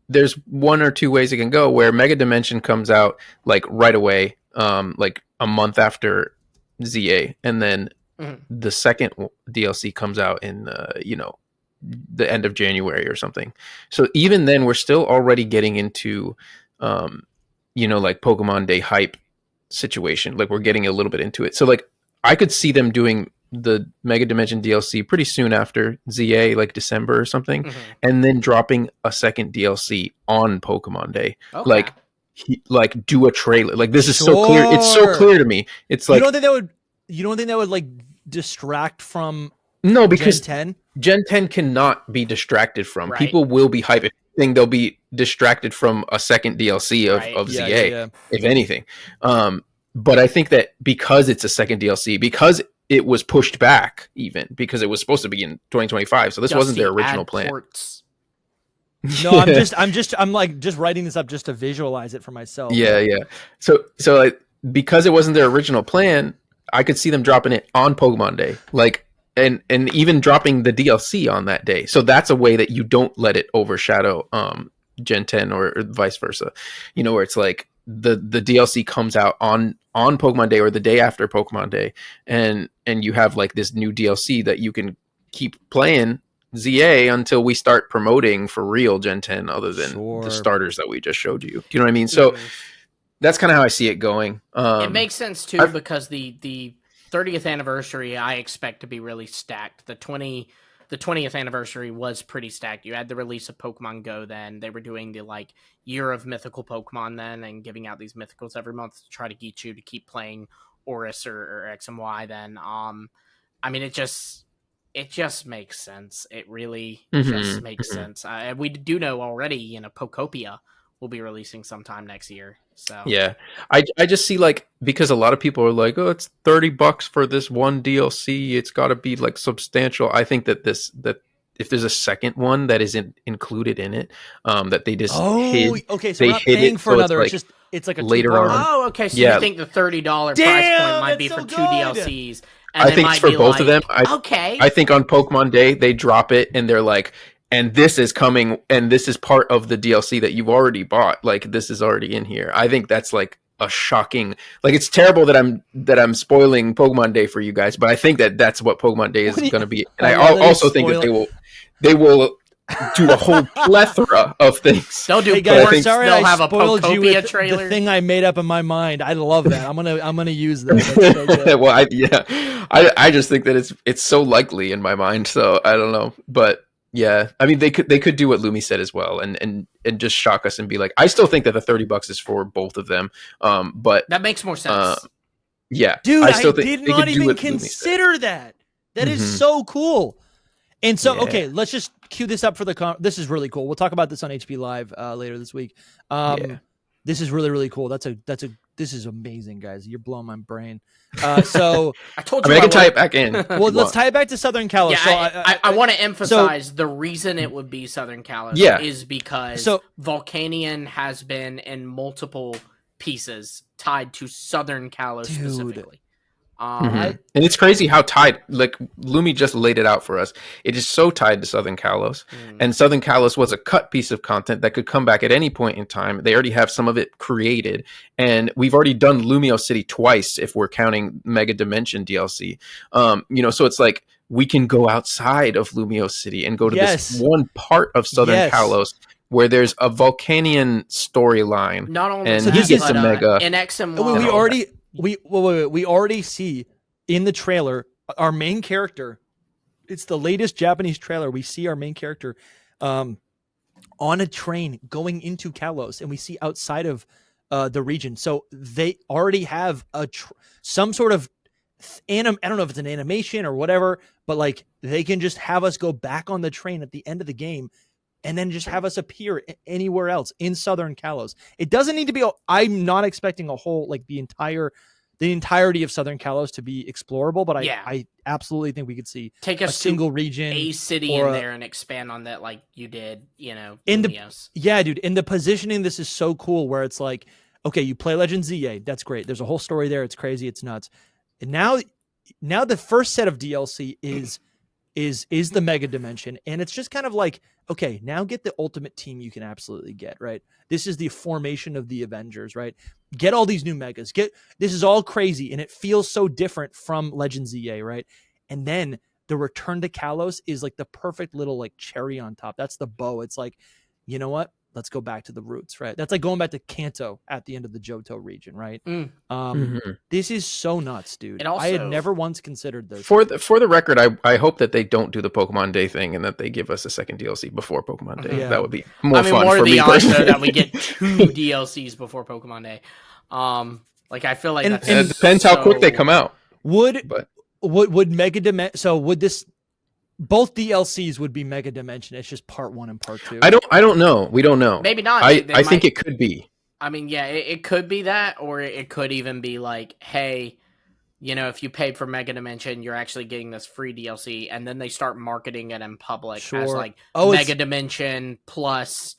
there's one or two ways it can go, where Mega Dimension comes out like right away, like a month after ZA, and then the second DLC comes out in the end of January or something. So even then, we're still already getting into like Pokemon Day hype situation. Like we're getting a little bit into it. So like I could see them doing the Mega Dimension DLC pretty soon after ZA, like December or something, and then dropping a second DLC on Pokemon Day. Okay. Like do a trailer. Like this is so clear. It's so clear to me. It's like you don't think that would like distract from because Gen 10? Gen 10 cannot be distracted from. Right. People will be hyped. If anything, they'll be distracted from a second DLC of ZA, if anything. But I think that because it's a second DLC, because it was pushed back, even because it was supposed to be in 2025, so this wasn't their original plan. No, I'm like just writing this up just to visualize it for myself. Yeah. So like, because it wasn't their original plan, I could see them dropping it on Pokemon Day, like, and even dropping the DLC on that day. So that's a way that you don't let it overshadow Gen 10 or vice versa. Where it's like the DLC comes out on Pokemon Day or the day after Pokemon Day, and you have like this new DLC that you can keep playing ZA until we start promoting for real Gen 10, other than the starters that we just showed you. Do you know what I mean? So that's kind of how I see it going. It makes sense too, because the 30th anniversary I expect to be really stacked. The 20th anniversary was pretty stacked. You had the release of Pokemon Go then. They were doing the like year of mythical Pokemon then, and giving out these mythicals every month to try to get you to keep playing Oris or X and Y then. I mean, it just makes sense. It really just makes sense. We do know already, Pokopia will be releasing sometime next year. So yeah, I just see like, because a lot of people are like, oh, it's $30 for this one DLC. It's got to be like substantial. I think that if there's a second one that isn't included in it, that they just hid. Okay, so we're not paying for another. It's like a later on. Oh, okay. So you think the $30 price point might be for 2 DLCs? And I think it's for both of them. I think on Pokemon Day they drop it and they're like, and this is coming, and this is part of the DLC that you've already bought. Like this is already in here. I think that's like a shocking. Like it's terrible that I'm spoiling Pokemon Day for you guys, but I think that that's what Pokemon Day is going to be. And I also think that they will do a whole plethora of things. They'll do. Hey guys, sorry they'll have I spoiled a you with trailer. The thing I made up in my mind. I love that. I'm gonna use that. That's so good. Well, I just think that it's so likely in my mind. So I don't know, but yeah, I mean they could do what Lumi said as well, and just shock us and be like, I still think that the $30 is for both of them. But that makes more sense. Yeah, dude, I still did not even consider that. That is so cool. And so, okay, let's just cue this up for this is really cool. We'll talk about this on HP Live later this week. This is really, really cool. This is amazing, guys. You're blowing my brain. So I told you I can tie it back in. Well, let's tie it back to Southern Kalos. Yeah, I want to emphasize the reason it would be Southern Kalos is because Volcanion has been in multiple pieces tied to Southern Kalos specifically. And it's crazy how tied, like Lumi just laid it out for us. It is so tied to Southern Kalos, and Southern Kalos was a cut piece of content that could come back at any point in time. They already have some of it created, and we've already done Lumio City twice if we're counting Mega Dimension DLC. So it's like we can go outside of Lumio City and go to Yes. this one part of Southern Yes. Kalos where there's a Volcanian storyline. Not only And that, he gets but, a mega- in X and we Y. already we already see in the trailer our main character. It's the latest Japanese trailer. We see our main character on a train going into Kalos, and we see outside of the region. So they already have some sort of I don't know if it's an animation or whatever, but like they can just have us go back on the train at the end of the game and then just have us appear anywhere else in Southern Kalos. It doesn't need to be I'm not expecting a whole like the entirety of Southern Kalos to be explorable, but I absolutely think we could see take a us single to region, a city in there, and expand on that like you did, Lumios. Dude, in the positioning, this is so cool where it's like, okay, you play Legend ZA, that's great. There's a whole story there. It's crazy. It's nuts. And now the first set of DLC is the Mega Dimension, and it's just kind of like, okay, now get the ultimate team you can absolutely get, right? This is the formation of the Avengers, right? Get all these new megas. This is all crazy, and it feels so different from Legend ZA, right? And then the return to Kalos is like the perfect little like cherry on top. That's the bow. It's like, you know what? Let's go back to the roots, right? That's like going back to Kanto at the end of the Johto region, right? This is so nuts, dude. I had never once considered this. For the record, I hope that they don't do the Pokemon Day thing and that they give us a second DLC before Pokemon Day. Yeah. That would be more fun more for the me odds personally. that we get 2 DLCs before Pokemon Day. Like I feel like that's it depends how quick they come out. Would Mega Dimension? So would this? Both DLCs would be Mega Dimension. It's just part 1 and part 2. I don't know. We don't know. Maybe not. I think it could be. I mean, yeah, it could be that, or it could even be like, hey, if you paid for Mega Dimension, you're actually getting this free DLC, and then they start marketing it in public as like Mega Dimension plus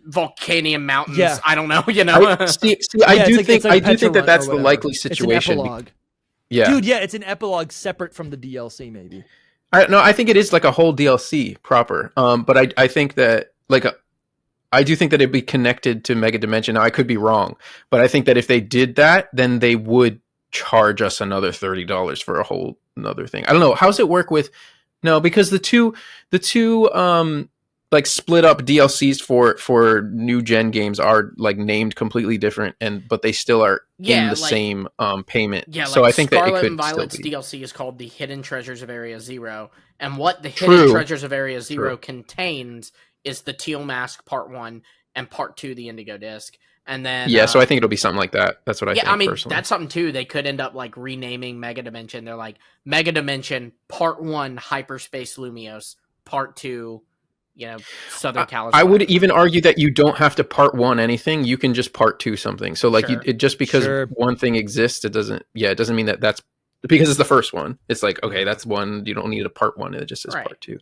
Volcanian Mountains. Yeah. I don't know. I do think that's the likely situation. It's an epilogue. Yeah, dude. Yeah, it's an epilogue separate from the DLC, maybe. I think it is like a whole DLC proper. But I think that I do think that it'd be connected to Mega Dimension. Now I could be wrong, but I think that if they did that, then they would charge us another $30 for a whole another thing. I don't know. How's it work with? No, because the two like split up DLCs for new gen games are like named completely different, but they still are in the same payment. Yeah, so like I think Scarlet that it could and Violet's still be. DLC is called the Hidden Treasures of Area Zero, and what the Hidden Treasures of Area Zero contains is the Teal Mask Part 1 and Part 2, the Indigo Disc. And then so I think it'll be something like that. That's what I think. I mean, personally. that's something too. They could end up like renaming Mega Dimension. They're like Mega Dimension Part 1 Hyperspace Lumios, Part 2, Southern Kalos. I would even argue that you don't have to Part 1 anything. You can just Part 2 something. So like just because one thing exists, it doesn't mean that's because it's the first one. It's like, okay, that's one. You don't need a Part 1. It just says Part 2.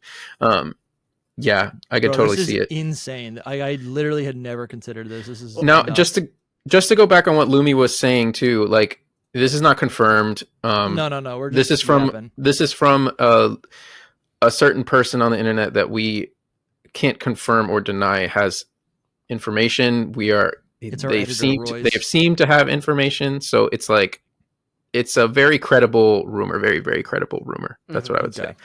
Yeah, I could totally see it. Insane. I literally had never considered this. This is now just to go back on what Lumi was saying too. Like this is not confirmed. No. This is from a certain person on the internet that we can't confirm or deny has information. They have seemed to have information. So it's like it's a very credible rumor. Very very credible rumor. That's what I would say.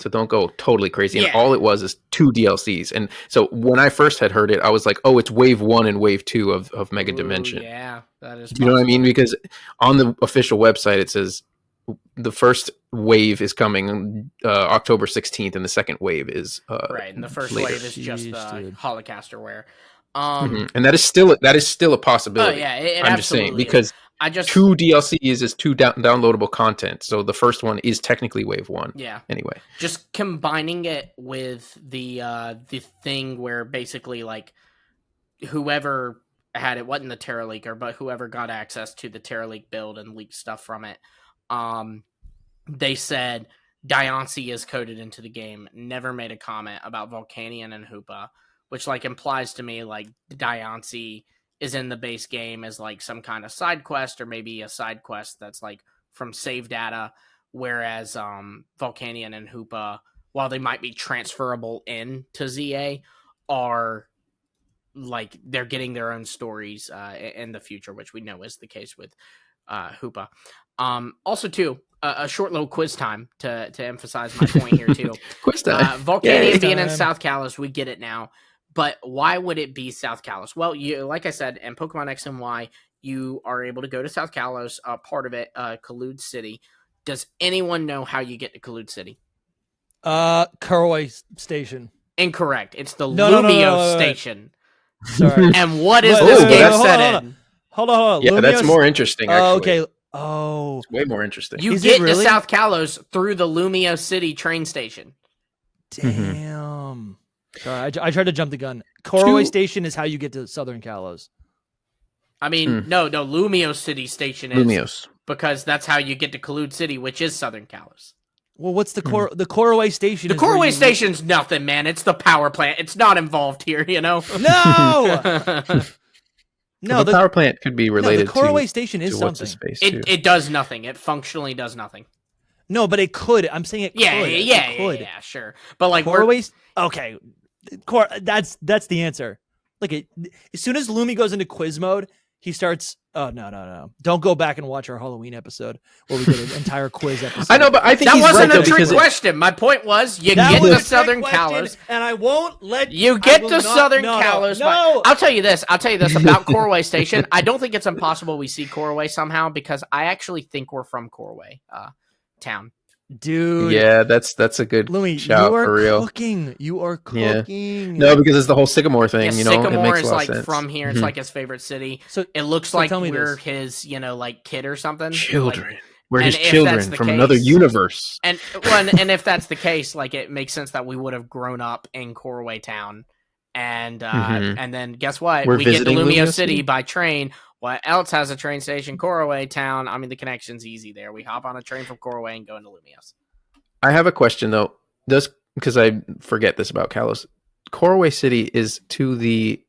So don't go totally crazy. And all it was is 2 DLCs. And so when I first had heard it, I was like, oh, it's wave 1 and wave 2 of Mega Dimension. Yeah, that is. You know what I mean? Because on the official website, it says the first wave is coming October 16th, and the second wave is right. And the first wave is just the Holocaster wear. And that is still a possibility. Oh yeah, I'm just saying because 2 DLCs is 2 downloadable content, so the first one is technically wave 1. Yeah. Anyway, just combining it with the thing where basically like whoever had it wasn't the Terra Leaker, but whoever got access to the Terra Leak build and leaked stuff from it, they said Diancie is coded into the game. Never made a comment about Volcanion and Hoopa, which like implies to me like Diancie is in the base game as like some kind of side quest or maybe a side quest that's like from save data, whereas Volcanion and Hoopa, while they might be transferable in to ZA, are like they're getting their own stories in the future, which we know is the case with Hoopa. Also, too, a short little quiz time to emphasize my point here, too. Quiz time. Volcanion Yay. being in Time. South Kalos, we get it now. But why would it be South Kalos? Well, you, like I said, in Pokemon X and Y, you are able to go to South Kalos, part of it, Kalude City. Does anyone know how you get to Kalude City? Kuroi Station. Incorrect. It's the No, no, no, Lumio no, wait. Station. Sorry. And what is Wait, this wait, game hold set on, in? Hold on. Yeah, that's Lumio's- more interesting, actually. Oh, okay. Oh. It's way more interesting. You Is it get to really? South Kalos through the Lumio City train station. Damn. Sorry, I tried to jump the gun. Kuroi Two- Station is how you get to Southern Kalos. I mean, no, Lumio City Station is Lumios. because that's how you get to Kalude City, which is Southern Kalos. Well, what's the the Kuroi Station? The is where Korway you- Station's nothing, man. It's the power plant. It's not involved here, you know? No. No, the power plant could be no, related the Kuroi to, Station is to what's his something. face, too. It does nothing. It functionally does nothing. No, but it could. I'm saying it could. It could. Yeah, sure. But like, we're, Kuroi. Okay, that's the answer. Like as soon as Lumi goes into quiz mode, he starts. Oh no! Don't go back and watch our Halloween episode where we did an entire quiz episode. I know, but I think that he's wasn't right, though, a trick because question. My point was, you That get was to a trick Southern question, Kalos. and I won't let You get to Southern Kalos. No. I'll tell you this. About Korway Station. I don't think it's impossible we see Korway somehow because I actually think we're from Korway town. Dude. Yeah, that's a good Lumi, shout you are for real. cooking. You are Yeah. cooking. No, because it's the whole Sycamore thing. Yeah, You know, Sycamore it makes is a lot like of sense. from here. It's Mhm. like his favorite city. So It looks so like tell me we're this. his, like kid or something. Children. Like, We're his and if that's children the from another case- universe. and if that's the case, like it makes sense that we would have grown up in Korway Town, and and then guess what? We're we get to visiting Lumio Lumio City City? by train. What else has a train station? Korway Town. I mean, the connection's easy there. We hop on a train from Korway and go into Lumios. I have a question, though. Because I forget this about Kalos. Korway City is to the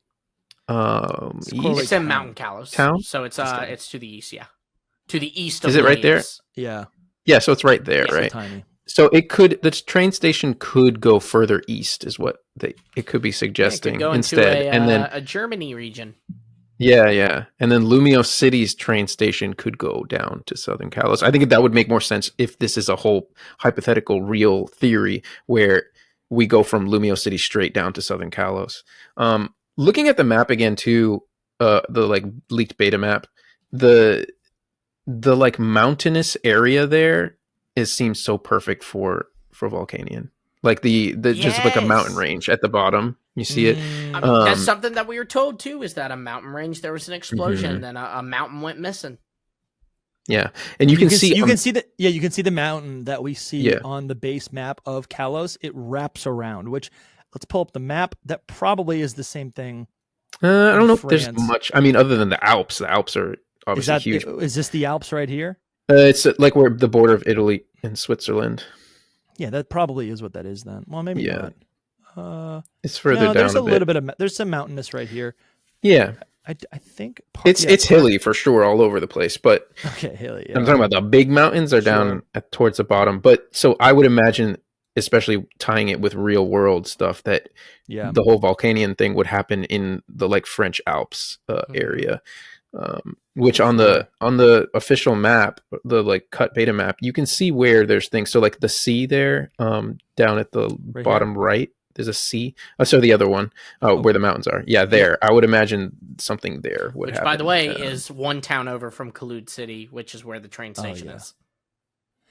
Korway east? It's in Town. Mountain Kalos. Town? So it's Okay. it's to the east, yeah. To the east of Is it right there? Lumios. Yeah. Yeah, so it's right there, Yeah, right? Tiny. So the train station could go further east, is what it could be Yeah, it suggesting could go instead, into and then a Germany region. yeah, and then Lumio City's train station could go down to Southern Kalos. I think that would make more sense if this is a whole hypothetical, real theory where we go from Lumio City straight down to Southern Kalos. Looking at the map again too, the like leaked beta map, the like mountainous area there seems so perfect for Volcanion. Like the just like a mountain Yes. range at the bottom. You see it. I mean, that's Um, something that we were told too. Is that a mountain range? There was an explosion, Mhm. then a mountain went missing. Yeah, and you can see you can see the you can see the mountain that we see Yeah. on the base map of Kalos. It wraps around, which let's pull up the map. That probably is the same thing. I don't know if France. there's much. I mean, other than the Alps. The Alps are Is obviously that huge. is this the Alps right here? It's like we're the border of Italy and Switzerland. Yeah, that probably is what that is then. Well, maybe Yeah. not. It's further No, down there's a bit. little bit of there's some mountainous right here. Yeah, I think it's hilly for sure all over the place. But Okay, hilly. Yeah. I'm talking about the big mountains are down towards the bottom. But so I would imagine, especially tying it with real world stuff, that Yeah. the whole Volcanion thing would happen in the like French Alps Mm-hmm. area. Which on the official map, the like cut beta map, you can see where there's things. So like the sea there, down at the Right bottom right, there's a sea. Oh, so the other one, where the mountains are. Yeah, there. I would imagine something there would Which, happen. by the way, is one town over from Kalude City, which is where the train station yeah. is.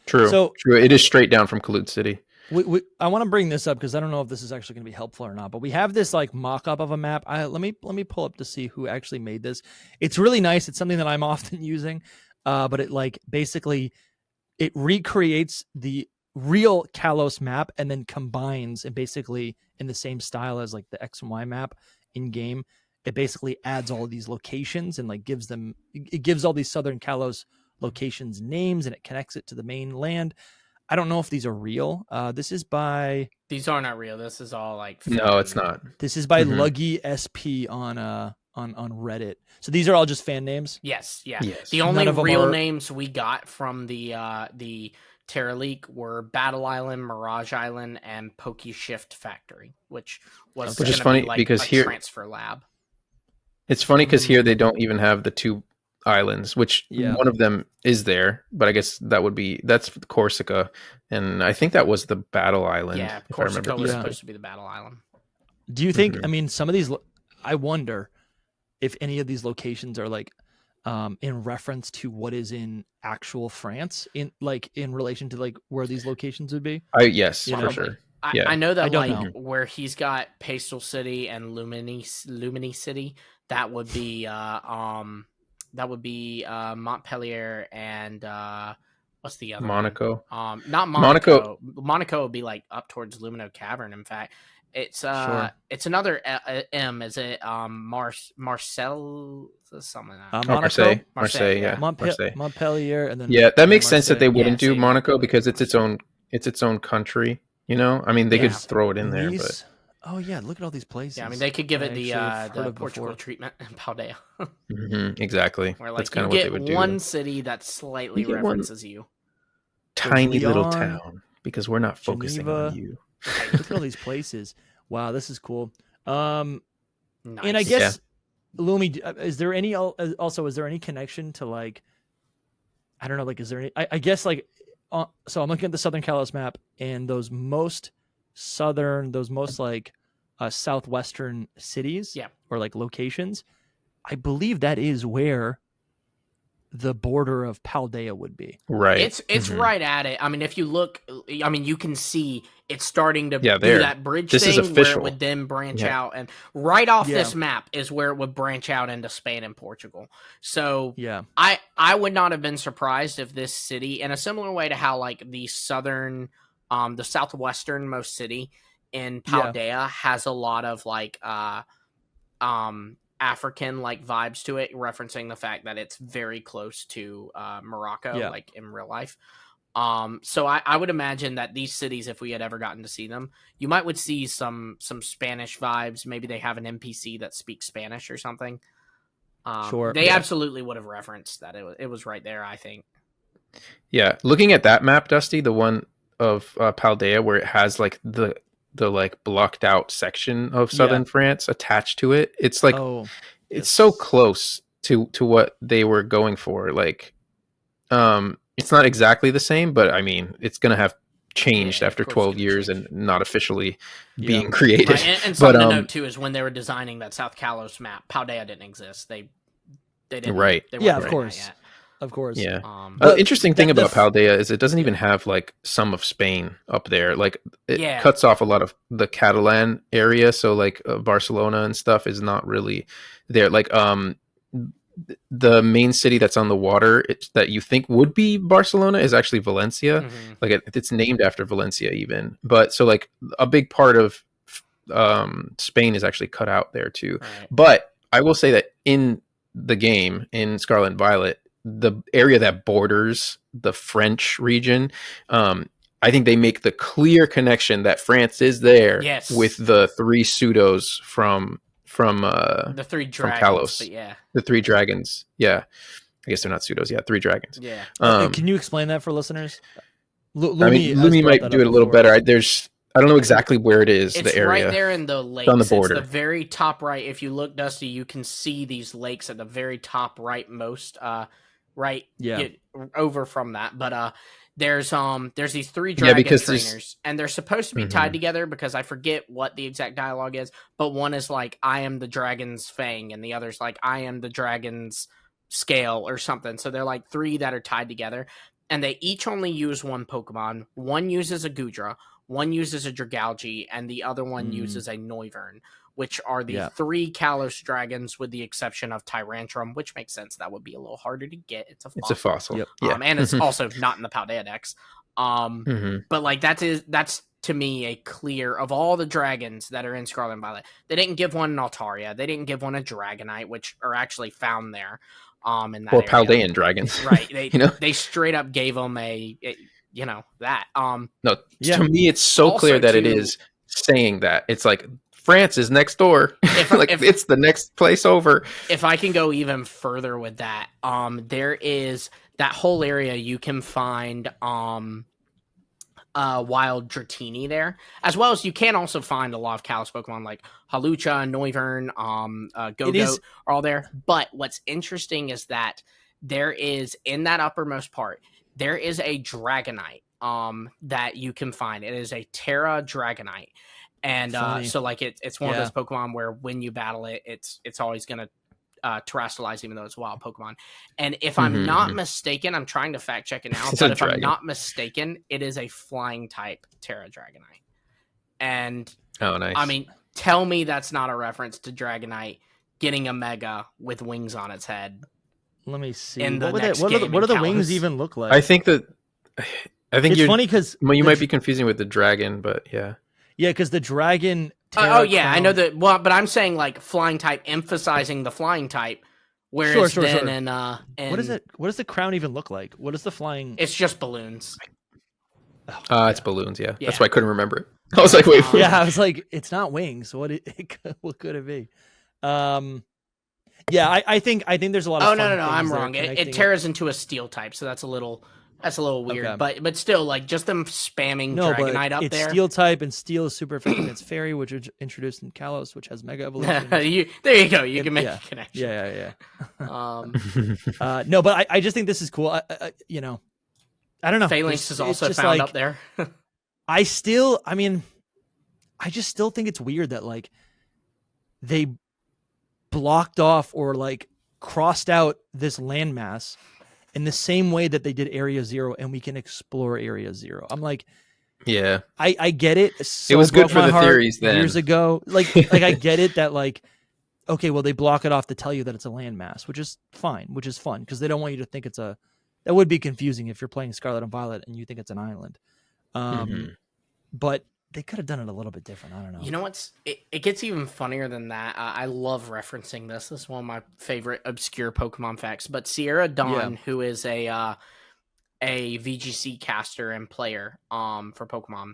true. So- True. It is straight down from Kalude City. I want to bring this up because I don't know if this is actually going to be helpful or not. But we have this like mock-up of a map. Let me pull up to see who actually made this. It's really nice. It's something that I'm often using, but it like basically it recreates the real Kalos map and then combines and basically in the same style as like the X and Y map in game. It basically adds all of these locations and like gives all these Southern Kalos locations names and it connects it to the main land. I don't know if these are real. This is by These are not real. This is all like No, it's fan. not. Mm-hmm. Luggy SP on Reddit. So these are all just fan names. Yes, yeah. Yes. The only None of them real are- names we got from the Terra Leak were Battle Island, Mirage Island, and PokeShift Factory, which was Which is gonna funny be like because a here- transfer lab. It's funny because here they don't even have the two islands, which Yeah. one of them is there, but I guess that's Corsica, and I think that was the battle island. Yeah, if I remember Corsica was correctly. supposed to be the battle island. Do you think? Mhm. I mean, some of these. I wonder if any of these locations are like in reference to what is in actual France, in relation to like where these locations would be. Yes, You for know? sure. I Yeah. know that I don't like know. where he's got Pastel City and Lumini City, that would be Montpellier and what's the other Monaco. one? Not Monaco. Monaco. Monaco would be like up towards Lumino Cavern. In fact, it's Sure. it's another M. Is it Marcel something? Monaco, Marseille, yeah. Marseille. Montpellier, and then Yeah, that makes sense that Marseille. they wouldn't do same. Monaco because it's its own country. You know, I mean, they could Yeah. throw it in there, but Nice. Oh yeah, look at all these places. Yeah, I mean they could give it I the actually have heard the of Portugal before. treatment in Paldea, exactly. where like That's kind you of what they get would do. one city that slightly You get one- references you. Tiny little Lyon, town because we're not focusing Geneva. on you. Look at all these places. Wow, this is cool. Nice. And I guess Lumi, is there any also is there any connection to like I don't know, like is there any I guess like so I'm looking at the Southern Kalos map and those most like southwestern cities Yeah. or like locations, I believe that is where the border of Paldea would be. Right. It's right at it. I mean, if you look, I mean, you can see it's starting to do there. that bridge This is thing where official. it would then branch Yeah. out, and right off Yeah. this map is where it would branch out into Spain and Portugal. So Yeah. I would not have been surprised if this city, in a similar way to how like the southwesternmost city in Paldea has a lot of like African like vibes to it, referencing the fact that it's very close to Morocco, like in real life. So I would imagine that these cities, if we had ever gotten to see them, you would see some Spanish vibes. Maybe they have an NPC that speaks Spanish or something. Sure. They absolutely would have referenced that. It was right there, I think. Yeah, looking at that map, Dusty, the one of Paldea where it has like the like blocked out section of southern France attached to it, it's like it's so close to what they were going for. Like it's not exactly the same, but I mean it's gonna have changed after 12 years and not officially being created. Right. And something to note too is when they were designing that South Kalos map, Paldea didn't exist. They didn't. Right. They Yeah, of course. Of course. Yeah. But interesting thing about Paldea is it doesn't even have like some of Spain up there. Like it cuts off a lot of the Catalan area, so like Barcelona and stuff is not really there. Like the main city that's on the water that you think would be Barcelona is actually Valencia. Mm-hmm. Like it's named after Valencia even. But so like a big part of Spain is actually cut out there too. Right. But I will say that in the game in Scarlet and Violet, the area that borders the French region, I think they make the clear connection that France is there with the three pseudos from the three dragons, from Kalos. But the three dragons. Yeah, I guess they're not pseudos. Yeah, three dragons. Yeah. Can you explain that for listeners? Lumi might do it a little better. I don't know exactly where it is. It's the area right there in the lakes. On the border. It's the very top right. If you look, Dusty, you can see these lakes at the very top right most. Over from that, but there's these three dragon trainers, and they're supposed to be tied together because I forget what the exact dialogue is, but one is like I am the dragon's fang and the other's like I am the dragon's scale or something. So they're like three that are tied together, and they each only use one Pokemon. One uses a Gudra, one uses a Dragalge, and the other one uses a Noivern, which are the three Kalos dragons with the exception of Tyrantrum, which makes sense. That would be a little harder to get. It's a fossil. Yep. And it's also not in the Paldea Dex. But like that's to me a clear of all the dragons that are in Scarlet and Violet. They didn't give one an Altaria. They didn't give one a Dragonite, which are actually found there. In that or area. Paldean dragons, right? They they straight up gave them that. No, to me it's so also clear that it is saying that it's like France is next door. It's the next place over. If I can go even further with that, there is that whole area you can find wild Dratini there, as well as you can also find a lot of Kalos Pokemon like Halucha, Noivern, Gogoat are all there. But what's interesting is that there is, in that uppermost part, there is a Dragonite that you can find. It is a Terra Dragonite. And so like it's one of those Pokemon where when you battle it, it's always gonna terrestrialize, even though it's a wild Pokemon. And if I'm not mistaken, I'm trying to fact check it now, but if I'm not mistaken, it is a flying type Terra Dragonite. And nice. I mean, tell me that's not a reference to Dragonite getting a Mega with wings on its head. Let me see. What do the wings even look like? I think it's funny because you might be confusing with the dragon, but yeah. Yeah, because the dragon. I know that. Well, but I'm saying like flying type, emphasizing the flying type. Whereas sure. And what is it? What does the crown even look like? What is the flying? It's just balloons. It's balloons. Yeah, that's why I couldn't remember it. I was like, wait. I was like, it's not wings. What could it be? I think there's a lot of. No, I'm wrong. It tears into a steel type, so that's a little weird. Okay. But still, like just them spamming Dragonite up it's there. It's steel type, and steel is super effective against Fairy, which was introduced in Kalos, which has Mega Evolution. There you go. You can make a connection. Yeah. No, but I just think this is cool. I don't know. Phalanx is also found up there. I just still think it's weird that like they blocked off or like crossed out this landmass in the same way that they did Area 0, and we can explore Area 0. I'm like, yeah, I get it. It was good for the theories then. Years ago. Like I get it that like, okay, well they block it off to tell you that it's a landmass, which is fine, which is fun because they don't want you to think it's that would be confusing if you're playing Scarlet and Violet and you think it's an island. But they could have done it a little bit different. I don't know. You know what's? It gets even funnier than that. I love referencing this. This is one of my favorite obscure Pokemon facts. But Sierra Dawn, who is a VGC caster and player for Pokemon,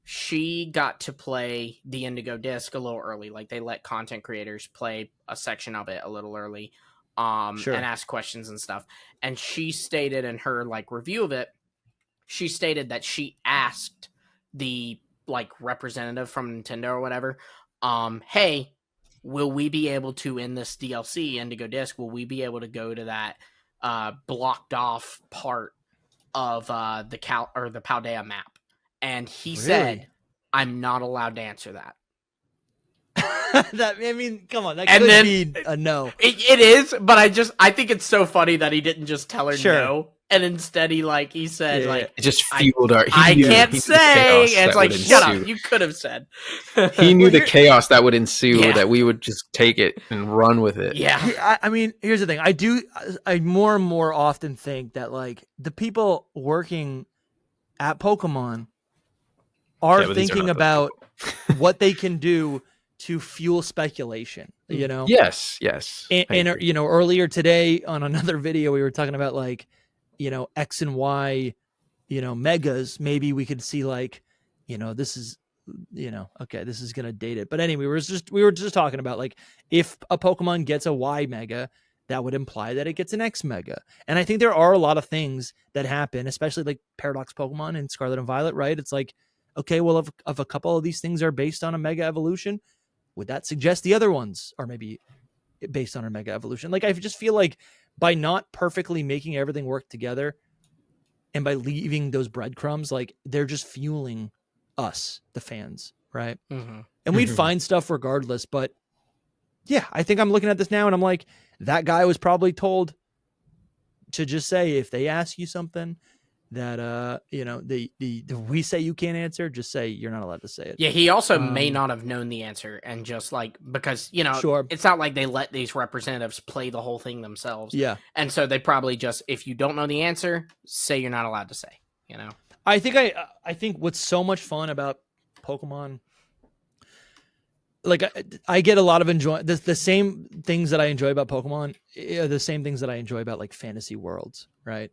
she got to play the Indigo Disc a little early. Like they let content creators play a section of it a little early, and ask questions and stuff. And she stated in her like review of it, she stated that she asked the like representative from Nintendo or whatever, hey, will we be able to, in this DLC Indigo Disc, will we be able to go to that blocked off part of the Paldea map? And he said, I'm not allowed to answer that. Come on, that could be a no. It is, but I think it's so funny that he didn't just tell her no. And instead he said it just fueled I can't say. And it's like, shut up, you could have said. He knew the chaos that would ensue, that we would just take it and run with it. Yeah. I mean, here's the thing. I more and more often think that like the people working at Pokemon are thinking about what they can do to fuel speculation, you know? Yes. And earlier today on another video, we were talking about like, X and Y, megas. Maybe we could see like, this is, okay, this is going to date it. But anyway, we were just talking about like, if a Pokemon gets a Y mega, that would imply that it gets an X mega. And I think there are a lot of things that happen, especially like Paradox Pokemon and Scarlet and Violet, right? It's like, okay, well, if a couple of these things are based on a mega evolution, would that suggest the other ones are maybe based on a mega evolution? Like, I just feel like by not perfectly making everything work together and by leaving those breadcrumbs, like they're just fueling us, the fans, right? And we'd find stuff regardless. But yeah, I think I'm looking at this now and I'm like, that guy was probably told to just say, if they ask you something that we say you can't answer, just say you're not allowed to say it. Yeah, he also may not have known the answer, and just like, because it's not like they let these representatives play the whole thing themselves. Yeah, and so they probably just, if you don't know the answer, say you're not allowed to say. I think what's so much fun about Pokemon, like I get a lot of enjoy the same things that I enjoy about Pokemon, the same things that I enjoy about like fantasy worlds, right?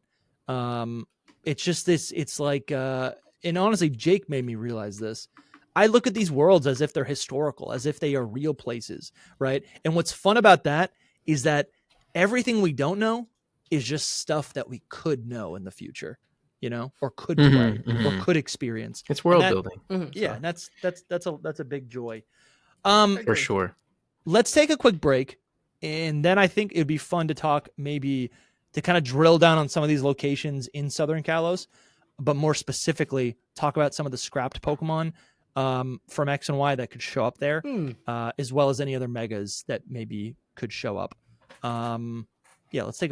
It's just this, it's like, and honestly, Jake made me realize this. I look at these worlds as if they're historical, as if they are real places, right? And what's fun about that is that everything we don't know is just stuff that we could know in the future. or could Mhm, play or mhm. could experience. It's world that- building Yeah, Mhm. and that's a big joy. for Agreed. sure. Let's take a quick break, and then I think it'd be fun to talk, maybe to kind of drill down on some of these locations in Southern Kalos, but more specifically talk about some of the scrapped Pokemon from X and Y that could show up there, as well as any other megas that maybe could show up. Yeah, let's take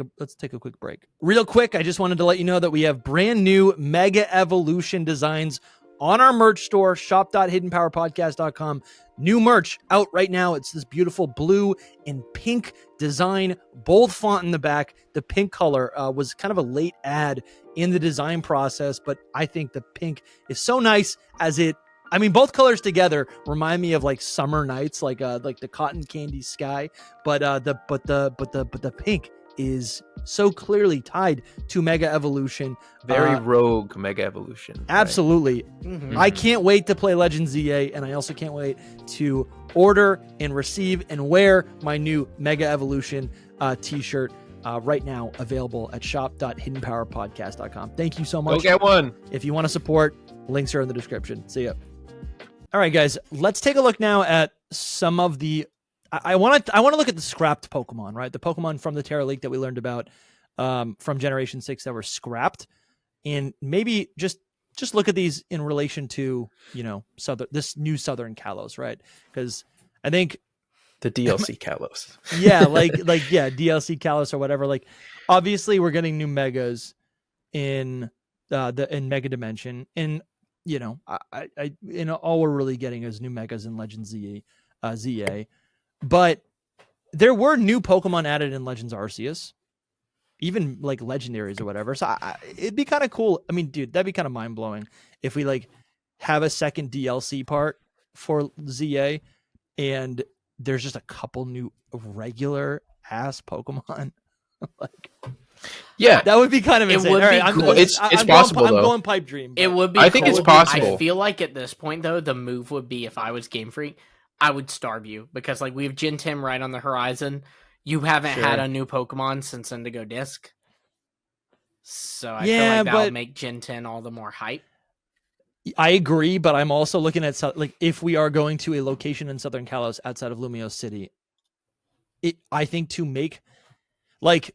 a quick break. Real quick, I just wanted to let you know that we have brand new Mega Evolution designs on our merch store, shop.hiddenpowerpodcast.com. New merch out right now. It's this beautiful blue and pink design, bold font in the back. The pink color was kind of a late add in the design process, but I think the pink is so nice both colors together remind me of like summer nights, like the cotton candy sky, but the pink is so clearly tied to Mega Evolution. Very rogue Mega Evolution. Absolutely. Mhm. I can't wait to play Legends ZA, and I also can't wait to order and receive and wear my new Mega Evolution t-shirt right now, available at shop.hiddenpowerpodcast.com. Thank you so much. Go get one. If you want to support, links are in the description. See ya. All right, guys, let's take a look now at some of the. I want to look at the scrapped Pokemon, right? The Pokemon from the Terra League that we learned about from Generation 6 that were scrapped, and maybe just look at these in relation to this new Southern Kalos, right? Because I think The DLC Kalos. yeah, DLC Kalos or whatever. Like, obviously, we're getting new megas in in Mega Dimension, and all we're really getting is new megas in Legends ZA. But there were new Pokemon added in Legends Arceus, even like legendaries or whatever. So it'd be kind of cool. I mean, dude, that'd be kind of mind blowing if we like have a second DLC part for ZA, and there's just a couple new regular ass Pokemon. Like, Yeah, that would be kind of It insane. would All be right, cool. It's I'm possible, Going, I'm though. going pipe dream. It but- would be. I think cool. it's possible. I feel like at this point, though, the move would be, if I was Game Freak, I would starve you, because like we have Gen 10 right on the horizon. You haven't Sure. had a new Pokemon since Indigo Disc, so I feel Yeah, like that'll but- make Gen 10 all the more hype. I agree, but I'm also looking at like if we are going to a location in Southern Kalos outside of Lumio City, I think to make like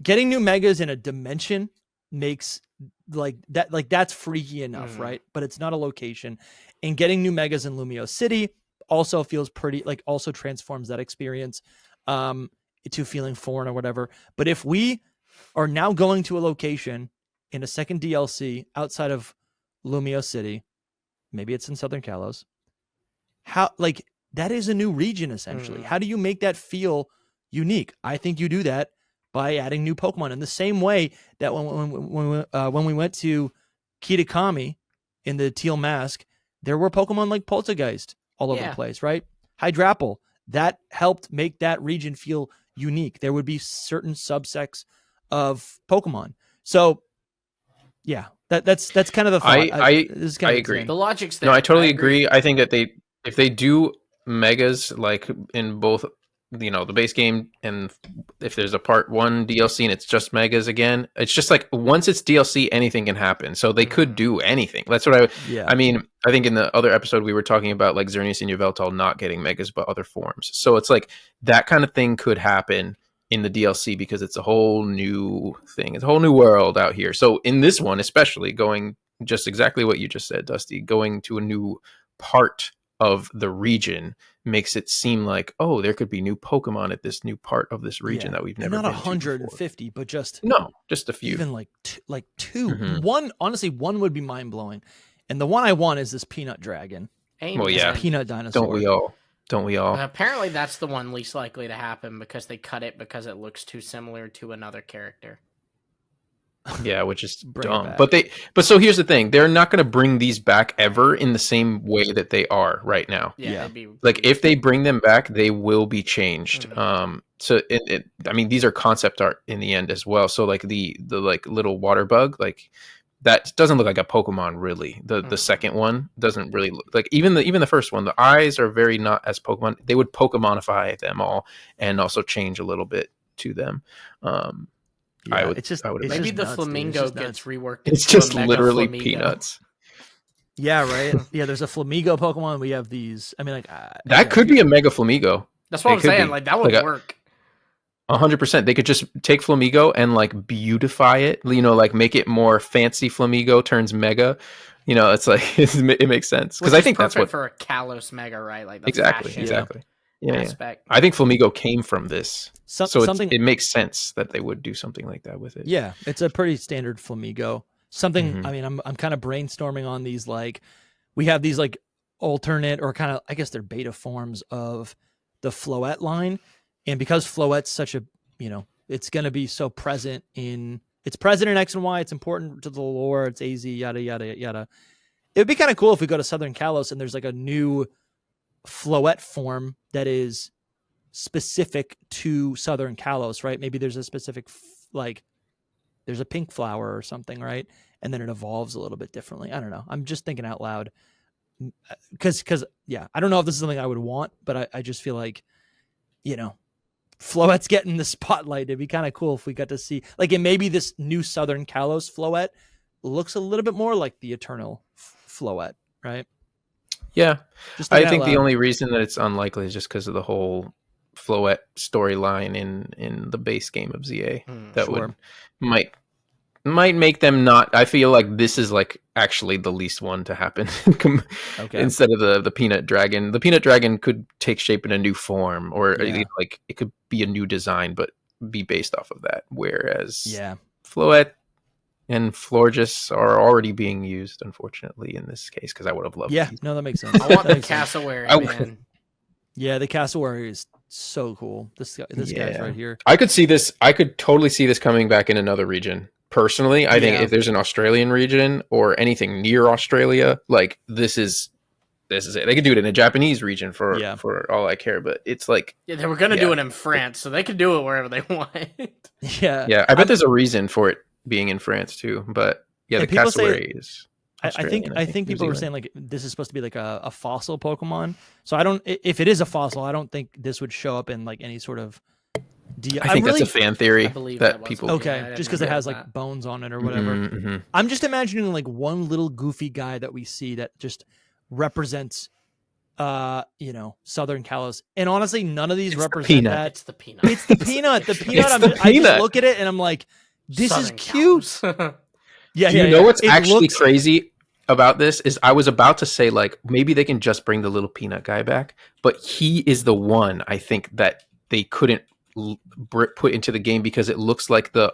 getting new megas in a dimension makes that's freaky enough, Mhm. right? But it's not a location, and getting new megas in Lumio City also feels pretty, like, also transforms that experience to feeling foreign or whatever. But if we are now going to a location in a second DLC outside of Lumio City, maybe it's in Southern Kalos, how, like, that is a new region essentially. Mhm. How do you make that feel unique? I think you do that by adding new Pokemon in the same way that when we went to Kitakami in the Teal Mask, there were Pokemon like Poltergeist all over the Yeah. place, right? Hydrapple, that helped make that region feel unique. There would be certain subsects of Pokemon. So yeah, that's kind of the thought. This is kind I of agree. insane. The logic's there. No, I totally agree. I think that if they do megas like in both, the base game, and if there's a part 1 DLC and it's just megas again, it's just like once it's DLC, anything can happen. So they could do anything. That's what I mean, I think in the other episode we were talking about like Xerneas and Yveltal not getting megas but other forms. So it's like that kind of thing could happen in the DLC because it's a whole new thing. It's a whole new world out here. So in this one, especially going just exactly what you just said, Dusty, going to a new part of the region makes it seem like, oh, there could be new Pokemon at this new part of this region that we've never and not been to 150, but just before. No, just a few. even like two. Mhm. One, honestly, one would be mind blowing, and the one I want is this peanut dragon, Amen. Well, yeah. peanut dinosaur. Don't we all? Apparently, that's the one least likely to happen because they cut it because it looks too similar to another character. Yeah, which is Bring it dumb. back. But so here's the thing: they're not going to bring these back ever in the same way that they are right now. Yeah. It'd be Like if they bring them back, they will be changed. Mhm. So I mean, these are concept art in the end as well. So like the like little water bug, like that doesn't look like a Pokemon really. The Mhm. second one doesn't really look like, even the first one. The eyes are very not as Pokemon. They would Pokemonify them all and also change a little bit to them. Yeah, would. it's just I would it's Maybe just the nuts, dude. flamingo just gets nuts. reworked. It's into a just mega literally flamingo. peanuts. Yeah, right. Yeah, there's a flamingo Pokemon. We have these. I mean, like That could be a Mega Flamigo. That's what It I'm could saying. be. Like that would Like work. 100%. They could just take Flamigo and like beautify it. You know, like make it more fancy. Flamigo turns Mega. You know, it's like it makes sense because Which I is think that's perfect what for a Kalos Mega, right? Like the exactly, fashion exactly. Yeah, aspect. I think Flamigo came from this, so something. it makes sense that they would do something like that with it. Yeah, it's a pretty standard Flamingo. Something. Mhm. I mean, I'm kind of brainstorming on these. Like, we have these like alternate or kind of, I guess they're beta forms of the Floette line, and because Floette's such a, it's going to be so present in. It's present in X and Y. It's important to the lore. It's AZ, yada yada yada. It would be kind of cool if we go to Southern Kalos and there's like a new Floette form that is specific to Southern Kalos, right? Maybe there's a specific like there's a pink flower or something, right? And then it evolves a little bit differently. I don't know. I'm just thinking out loud because yeah, I don't know if this is something I would want, but I just feel like, Floette's getting the spotlight. It'd be kind of cool if we got to see like, and maybe this new Southern Kalos Floette looks a little bit more like the Eternal Floette, right? Yeah, Just I thinking think out the loud. only reason that it's unlikely is just because of the whole Floette storyline in the base game of ZA. That Sure. might make them not. I feel like this is like actually the least one to happen Okay. instead of the peanut dragon. The peanut dragon could take shape in a new form, or Yeah. like it could be a new design, but be based off of that. Whereas Yeah. Floette and Florges are already being used, unfortunately, in this case, because I would have loved. Yeah. These. No, that makes sense. I want That the makes sense. cassowary, I- man. Yeah, the cassowary is so cool. This guy's Yeah. right here. I could see this. I could totally see this coming back in another region. Personally, I think Yeah. if there's an Australian region or anything near Australia, like this is it. They could do it in a Japanese region for all I care. But it's like, Yeah, they were gonna do Yeah. it in France, so they can do it wherever they want. Yeah. yeah, I bet there's a reason for it being in France too. But yeah, And the people say- cassowary is. I Australian, think New people were Zealand. saying like this is supposed to be like a fossil Pokemon. So I don't. If it is a fossil, I don't think this would show up in like any sort of. I think that's a fan theory I believe that that was people. a- Okay, Yeah, I just didn't because it know has that. like bones on it or whatever. Mhm, mhm. I'm just imagining like one little goofy guy that we see that just represents, Southern Kalos. And honestly, none of these It's the represent peanut. that. It's the peanut. It's the peanut. The peanut. It's I the just peanut. look at it and I'm like, this Southern is cute. Kalos. Yeah, Do you yeah, know yeah. what's It actually looks- crazy about this is I was about to say like maybe they can just bring the little peanut guy back, but he is the one I think that they couldn't put into the game because it looks like the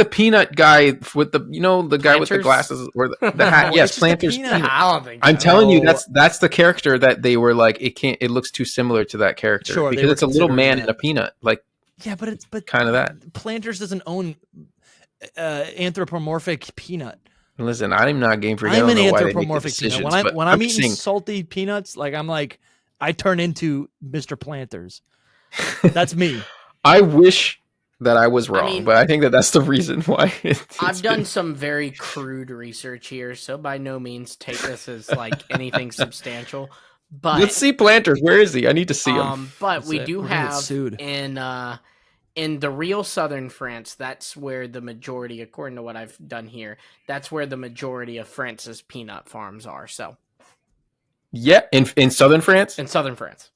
peanut guy with the the guy with the Planters? glasses or the hat. No, Yes, it's just a Planters. peanut. Peanut. I don't think I'm so. telling you, No. that's the character that they were like it looks too similar to that character Sure, they because were it's a little considering man that. in a peanut, like Yeah, but kind of that. Planters doesn't own anthropomorphic peanut. Listen, I'm not game for. I I'm don't an know why they make the anthropomorphic peanut. decisions, When but I'm just eating saying- salty peanuts, I turn into Mr. Planters. That's me. I wish that I was I wrong, mean- but I think that that's the reason why. I've done some very crude research here, so by no means take this as like anything substantial. But Let's see Planters. Where is he? I need to see him. but we That's it. do We're gonna get have sued. in the real southern France, that's where the majority, according to what I've done here, that's where the majority of France's peanut farms are. So Yeah, in southern France, in southern France.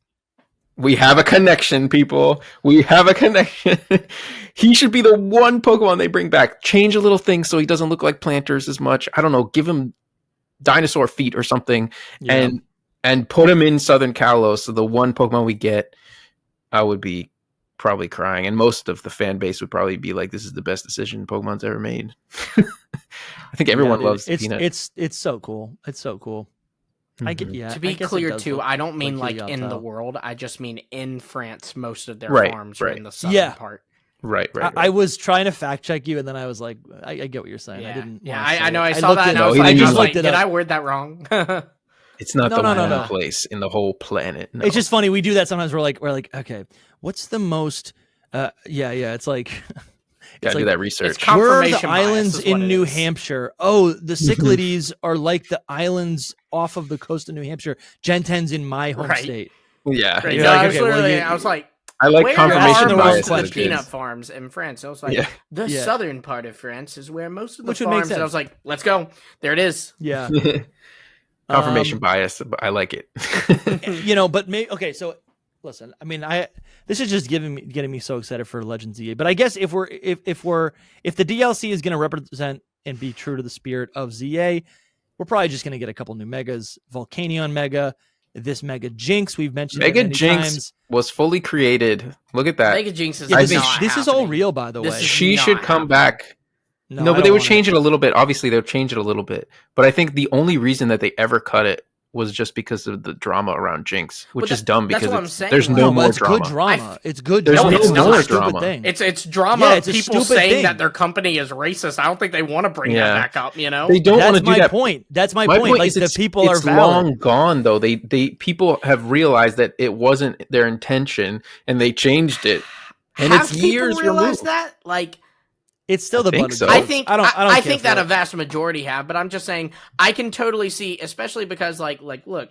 we have a connection, people. We have a connection. He should be the one Pokemon they bring back. Change a little thing so he doesn't look like Planters as much. I don't know. Give him dinosaur feet or something, Yeah. and put him in Southern Kalos. So the one Pokemon we get, I would be probably crying, and most of the fan base would probably be like, "This is the best decision Pokemon's ever made." I think everyone Yeah, dude. loves the peanut. It's so cool. It's so cool. I get Mhm. yeah. To I be guess it clear, does too, look I don't mean like like Helioptile. in the world. I just mean in France. Most of their Right, farms are right. in the southern Yeah. part. Right. I was trying to fact check you, and then I was like, I get what you're saying. Yeah, I didn't. yeah. wanna say I know. it. I saw looked that, it and I No, was he like, didn't just use looked it did up. I word that wrong? It's not No, the no, one no. place in the whole planet. No. It's just funny. We do that sometimes. We're like, okay, what's the most? Yeah. It's like, gotta like- do that research. it's where are the confirmation bias islands is what in it New is. Hampshire? Oh, the Cyclades are like the islands off of the coast of New Hampshire. Gen 10's in my home Right. state. Yeah. Right. You're No, like, I was okay, well, literally, you- I was like, I like where confirmation are bias. most of as the a peanut kid. farms in France? I was like, Yeah. the Yeah. southern part of France is where most of the Which would make farms. And I was sense. like, let's go. There it is. Yeah. Confirmation bias, but I like it. But okay, so listen, I mean, this is just getting me so excited for Legends ZA. But I guess if the DLC is going to represent and be true to the spirit of ZA, we're probably just going to get a couple new megas. Volcanion Mega, this Mega Jinx, we've mentioned Mega it many Jinx times. was fully created. Look at that. Mega Jinx is Yeah, not this is all happening. real, by the This way. is She not should come happening. back. No, No, I but don't they would want change it a little bit. Obviously, they'll change it a little bit. But I think the only reason that they ever cut it was just because of the drama around Jinx, which is dumb that's because what I'm saying, there's like- no No, but more it's drama. good drama. It's good There's drama. no It's not more a stupid drama. thing. It's drama Yeah, of it's a people stupid saying thing. that their company is racist. I don't think they want to bring that back up, you know? They don't want That's to do my that. point. That's my My point. point Like is the people are it's valid. long gone though. They people have realized that it wasn't their intention and they changed it. And Have it's people years realized removed. that? Like, It's still I the think butter so. jokes. I think I don't I care think for that it. a vast majority have, but I'm just saying I can totally see, especially because like look,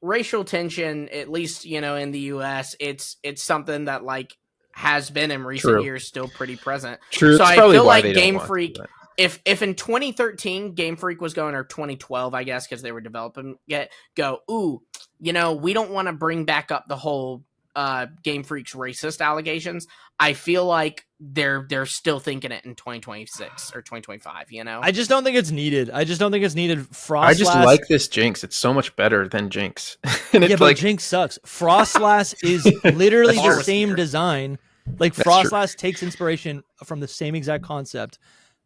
racial tension, at least in the US, it's something that like has been in recent True. years still pretty present. True. So That's I probably feel why like they don't Game want to do Freak, that. if in 2013 Game Freak was going, or 2012 I guess, because they were developing it, we don't want to bring back up the whole Game Freak's racist allegations. I feel like they're still thinking it in 2026 or 2025. I just don't think it's needed. Frostlass. I just like this Jinx. It's so much better than Jinx. And it's yeah, but like Jinx sucks. Frostlass is literally That's the true. same design. Like That's true. Frostlass takes inspiration from the same exact concept,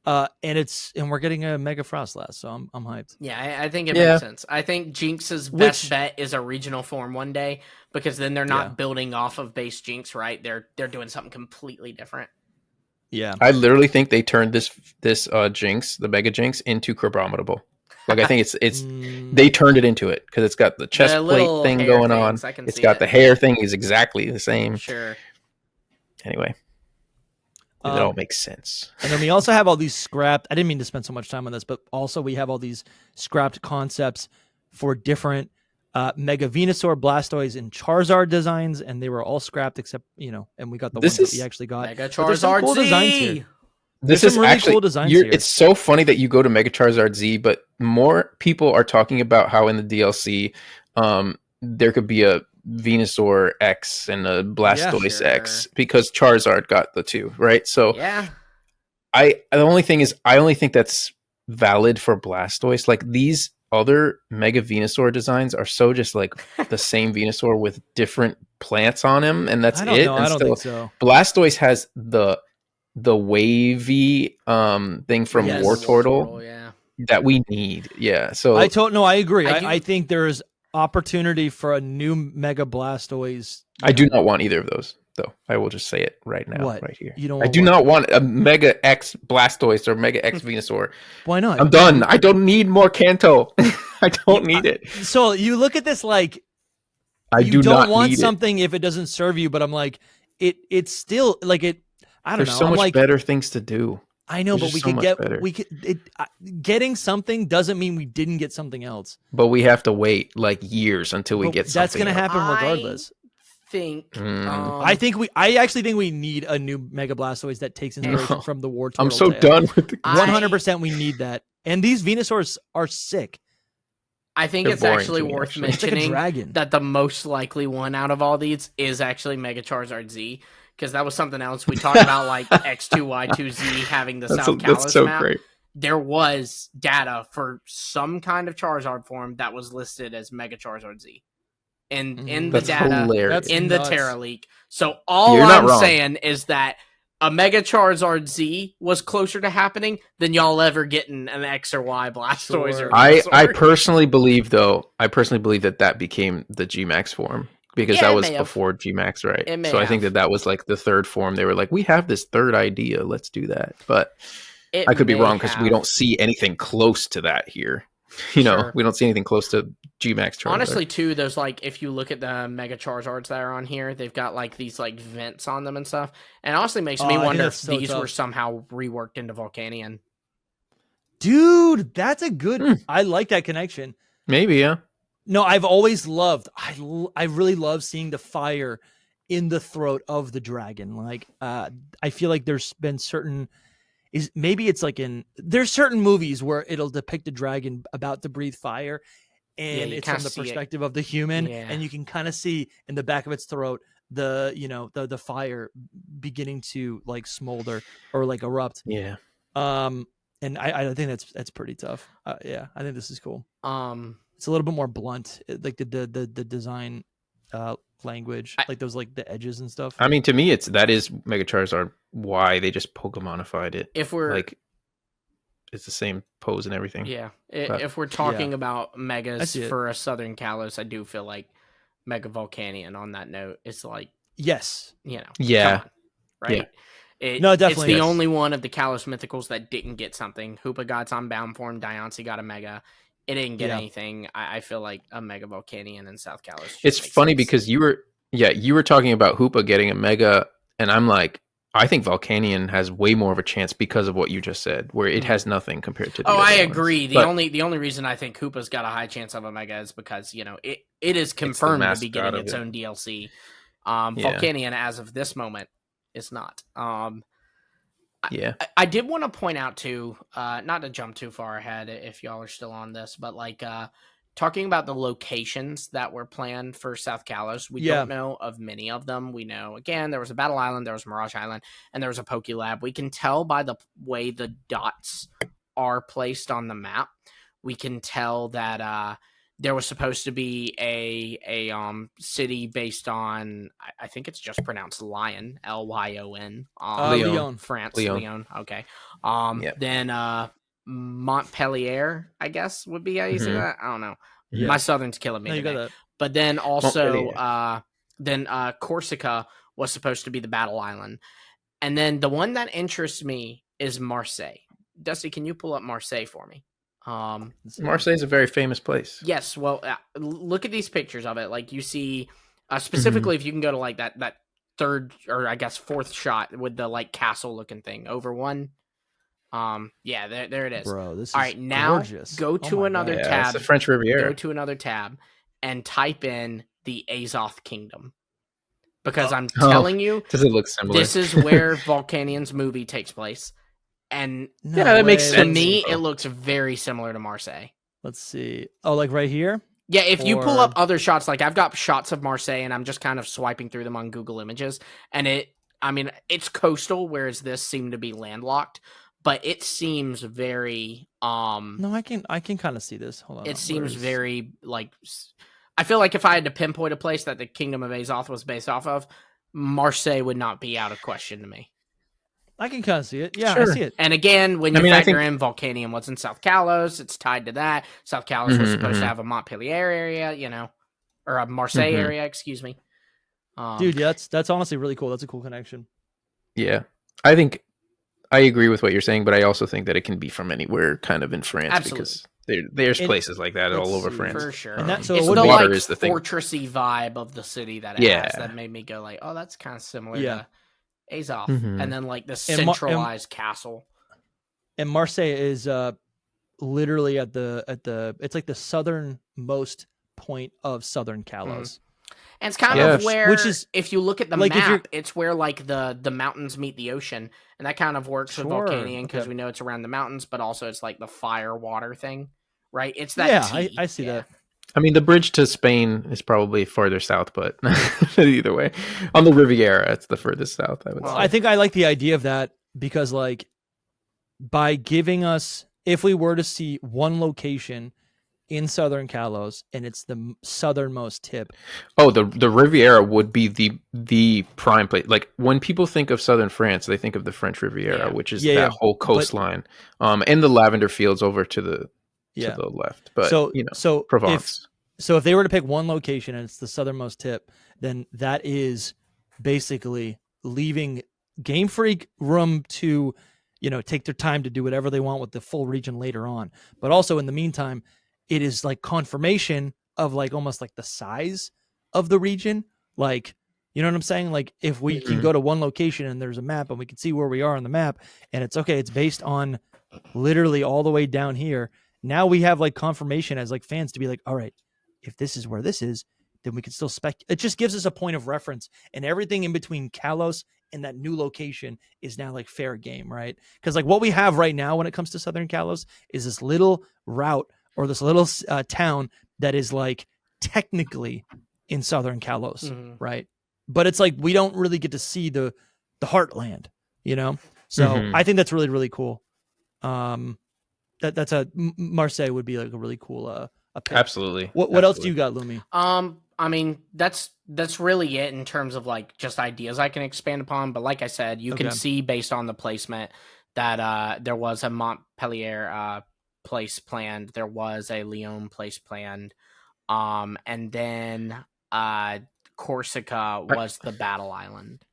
and we're getting a Mega Frostlass, so I'm hyped. Yeah, I think it Yeah. makes sense. I think Jinx's best bet is a regional form one day, because then they're not building off of base Jinx, right? They're doing something completely different. Yeah, I literally think they turned this Jinx, the Mega Jinx, into Chronometable. Like I think it's they turned it into it because it's got the chest plate little thing hair going things, on. I can It's see got it. the hair thing is exactly the same. Sure. Anyway, it all makes sense. And then we also have all these scrapped. I didn't mean to spend so much time on this, but also we have all these scrapped concepts for different Mega Venusaur, Blastoise, and Charizard designs, and they were all scrapped except and we got the ones that we actually got. Mega But there's some Charizard cool Z. designs here. This There's is some really actually cool designs here. It's so funny that you go to Mega Charizard Z, but more people are talking about how in the DLC, there could be a Venusaur X and a Blastoise sure. X because Charizard got the two, right? So Yeah. the only thing is, I only think that's valid for Blastoise. Like these other Mega Venusaur designs are so just like the same Venusaur with different plants on him, and that's I don't it. know. And I don't still, think so. Blastoise has the wavy thing from Yes. Wartortle Yeah. that we need. Yeah. So I agree. I do- I think there's opportunity for a new Mega Blastoise. I do not want either of those, though. I will just say it right now, What? right here. You don't I want do what? not want a Mega X Blastoise or Mega X Venusaur. Why not? I'm done. I don't need more Kanto. I don't need it. So you look at this like I you do not want need something if it doesn't serve you, but I'm like it's still like it. I don't There's know. so I'm much like, better things to do. I know, There's but we just so could much get better. getting something doesn't mean we didn't get something else. But we have to wait like years until we But get something. that's going to else. happen regardless. I actually think we need a new Mega Blastoise that takes inspiration from the War Turtle. I'm so tail. done with the 100% we need that. And these Venusaurs are sick. I think They're it's boring actually to me, worth actually. It's like a mentioning dragon. that the most likely one out of all these is actually Mega Charizard Z, because that was something else we talked about, like X2Y2Z having the South Kalos That's so map. great. There was data for some kind of Charizard form that was listed as Mega Charizard Z in the That's data hilarious. in nuts. the Terra leak. So all You're not I'm wrong. saying is that a Mega Charizard Z was closer to happening than y'all ever getting an X or Y Blastoise Sure. or I Venusaur. personally believe that became the Gmax form because Yeah, that it was may have. before Gmax, right? It may So I think have. that was like the third form. They were like, we have this third idea, let's do that. But It I could be may wrong because we have. don't see anything close to that here. You know, Sure. we don't see anything close to Gmax Charizard. Honestly, too, there's like, if you look at the Mega Charizards that are on here, they've got like these like vents on them and stuff. And honestly makes Oh, me I think wonder that's if so these tough. were somehow reworked into Volcanion. Dude, that's a good. I like that connection. maybe, yeah. No, I've always loved. I really love seeing the fire in the throat of the dragon. Like I feel like there's been certain there's certain movies where it'll depict a dragon about to breathe fire, and you it's kinda from the see it. perspective of the human, Yeah. and you can kind of see in the back of its throat the fire beginning to like smolder or like erupt. Yeah. And I think that's pretty tough. Yeah, I think this is cool. It's a little bit more blunt, like the design language, like those like the edges and stuff. I mean, to me, that is Mega Charizard. Why they just Pokemonified it? If we're like, it's the same pose and everything. Yeah. But- If we're talking Yeah. about I megas see it. for a Southern Kalos, I do feel like Mega Volcanion on that note is like, Yes. you know, Yeah. come on, right? No, definitely, It's the yes. only one of the Kalos Mythicals that didn't get something. Hoopa got on bound form, Diancie got a Mega. It didn't get Yeah. anything. I feel like a Mega Volcanion in South Kalos. just It's makes funny sense. because you were talking about Hoopa getting a Mega, and I'm like, I think Volcanion has way more of a chance because of what you just said, where it has nothing compared to the Oh, other I ones. agree. The But only reason I think Hoopa's got a high chance of a Mega is because, you know, it is confirmed to be mascot getting of its it. own DLC. Yeah. Volcanion, as of this moment, is not. yeah, I did want to point out too, not to jump too far ahead if y'all are still on this, but like talking about the locations that were planned for South Kalos, we Yeah. don't know of many of them. We know, again, there was a Battle Island, there was Mirage Island, and there was a Poke Lab. We can tell by the way the dots are placed on the map. We can tell that there was supposed to be a city based on, I think it's just pronounced Lyon, Lyon, Lyon. France, Lyon. Lyon. Okay. Yep. Then Montpellier, I guess would be how you say Mhm. that. I don't know. Yeah. My Southern's killing me No, you got today. that. But then also, Montpellier. Corsica was supposed to be the Battle Island, and then the one that interests me is Marseille. Dusty, can you pull up Marseille for me? Marseille is a very famous place. Yes. Well, look at these pictures of it. Like you see, specifically if you can go to like that third or I guess fourth shot with the like castle looking thing over one. Yeah, there it is. Bro, this is All right, now gorgeous. go Oh to my another God. Yeah, tab. it's the French Riviera. Go to another tab and type in the Azoth Kingdom. Because I'm telling you, Does it look similar? this is where Volcanion's movie takes place. And No Yeah, that makes way. to sense. me, bro. it looks very similar to Marseille. Let's see. Oh, like right here? Yeah, if you pull Or- up other shots, like I've got shots of Marseille and I'm just kind of swiping through them on Google Images. And it's coastal, whereas this seemed to be landlocked. But it seems very No, I can kind of see this. Hold on. it seems Where's- very like I feel like if I had to pinpoint a place that the Kingdom of Azoth was based off of, Marseille would not be out of question to me. I can kind of see it. Yeah, Sure. I see it. And again, when you I mean, I factor think- in Volcanion was in South Kalos, it's tied to that. South Kalos was Mhm, supposed to mhm. have a Montpellier area, or a Marseille Mhm. area, excuse me. Dude, yeah, that's honestly really cool. That's a cool connection. Yeah, I think I agree with what you're saying, but I also think that it can be from anywhere, kind of in France, Absolutely. because there's It- places like that all let's over see. France. For sure. And that- so it's it would the be- water like is the thing. fortressy vibe of the city that it Yeah. has that made me go like, oh, that's kind of similar Yeah. to Azoth. Mhm. And then like the And Mar- centralized castle. And Marseille is literally at the it's like the southernmost point of southern Kalos. And it's kind Yeah. of where, Which is- if you look at the like, if you're- map, it's where like the mountains meet the ocean, and that kind of works with Sure, Volcanion because okay. we know it's around the mountains, but also it's like the fire water thing, right? It's that. Yeah, T. I see that. I mean, the bridge to Spain is probably farther south, but either way, on the Riviera, it's the furthest south. I would Well, say. I think I like the idea of that because like by giving us, if we were to see one location in southern Kalos and it's the southernmost tip. Oh, the Riviera would be the prime place. Like when people think of southern France, they think of the French Riviera, Yeah. which is Yeah, that yeah. whole coastline, and the lavender fields over to the Yeah. left. But so so Provence. if they were to pick one location and it's the southernmost tip, then that is basically leaving Game Freak room to, take their time to do whatever they want with the full region later on. But also in the meantime, it is like confirmation of like almost like the size of the region. Like, you know what I'm saying? Like if we can Mhm. go to one location and there's a map and we can see where we are on the map and it's okay, it's based on literally all the way down here. Now we have like confirmation as like fans to be like, all right, if this is where this is, then we can still it just gives us a point of reference, and everything in between Kalos and that new location is now like fair game, right? Because like what we have right now when it comes to Southern Kalos is this little route or this little town that is like technically in Southern Kalos, right? But it's like we don't really get to see the heartland, you know. So I think that's really, really cool. That's Marseille would be like a really cool a pick. Absolutely. What else do you got, Lumi? I mean, that's really it in terms of like just ideas I can expand upon. But like I said, you can see based on the placement that there was a Montpellier place planned, there was a Lyon place planned, and then Corsica was the battle island.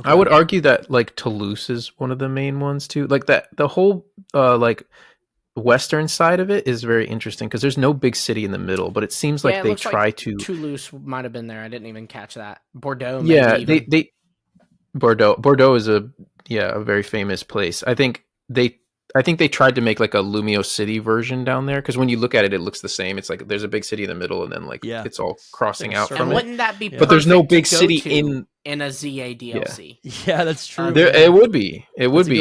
I would argue that like Toulouse is one of the main ones too. Like that, the whole like western side of it is very interesting because there's no big city in the middle, but it seems like they try to. Toulouse might have been there. I didn't even catch that. Bordeaux. Yeah, maybe they Bordeaux is a very famous place. I think they tried to make like a Lumio City version down there because when you look at it, it looks the same. It's like there's a big city in the middle, and then like it's all crossing out from and it. Wouldn't that be? But there's no big city in a ZA DLC. Yeah, that's true. It would be.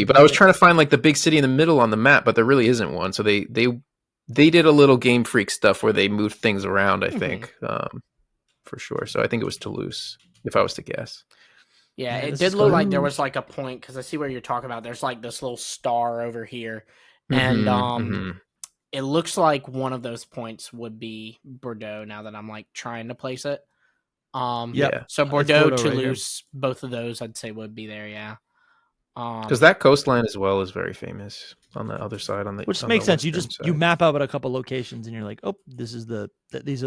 But I was trying to find like the big city in the middle on the map, but there really isn't one. So they did a little Game Freak stuff where they moved things around. I think for sure. So I think it was Toulouse, if I was to guess. Yeah, it did look like there was like a point because I see where you're talking about. There's like this little star over here, and it looks like one of those points would be Bordeaux. Now that I'm like trying to place it, So Bordeaux, Toulouse, right, both of those I'd say would be there. Yeah, because that coastline as well is very famous on the other side. Which makes sense. You map out a couple locations and you're like, oh, these are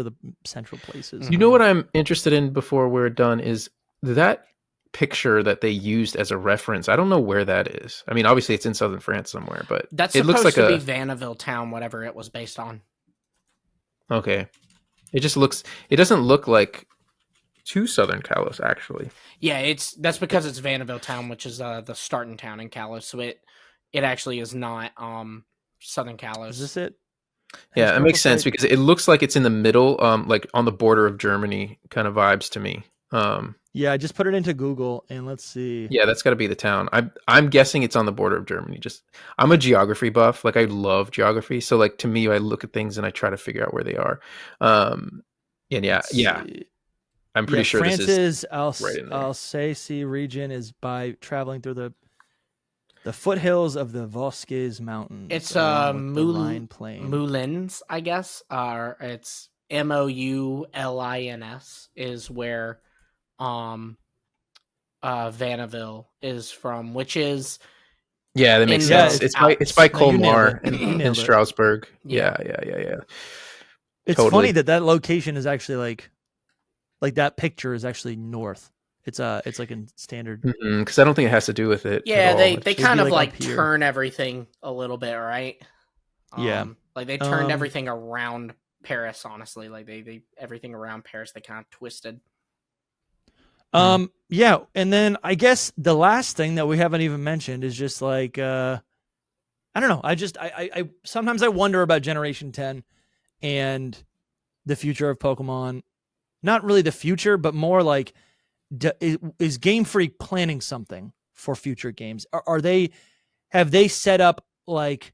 the central places. You know what I'm interested in before we're done is that picture that they used as a reference. I don't know where that is. I mean, obviously it's in southern France somewhere, but that's it looks like to be Vanaville town, whatever it was based on. Okay, it doesn't look like to Southern Kalos actually. Yeah, that's because it's Vanaville town, which is the starting town in Kalos. So it actually is not Southern Kalos. Is this it? Yeah, it makes sense because it looks like it's in the middle, like on the border of Germany kind of vibes to me. Yeah, I just put it into Google and let's see. Yeah, that's got to be the town. I'm guessing it's on the border of Germany. I'm a geography buff. Like I love geography. So like to me, I look at things and I try to figure out where they are. And yeah. I'm pretty sure France's right Alsace region is by traveling through the foothills of the Vosges Mountains. It's Moulins, I guess. It's Moulins is where Vanaville is from, which is that makes sense. It's by Colmar in Strasbourg. Yeah. It's funny that location is actually like that picture is actually north. It's like in standard because I don't think it has to do with it. Yeah, they kind of like turn everything a little bit, right? Like they turned everything around Paris. Honestly, like they everything around Paris they kind of twisted. Yeah, and then I guess the last thing that we haven't even mentioned is just like I don't know. I sometimes I wonder about Generation 10 and the future of Pokemon. Not really the future, but more like is Game Freak planning something for future games? Have they set up like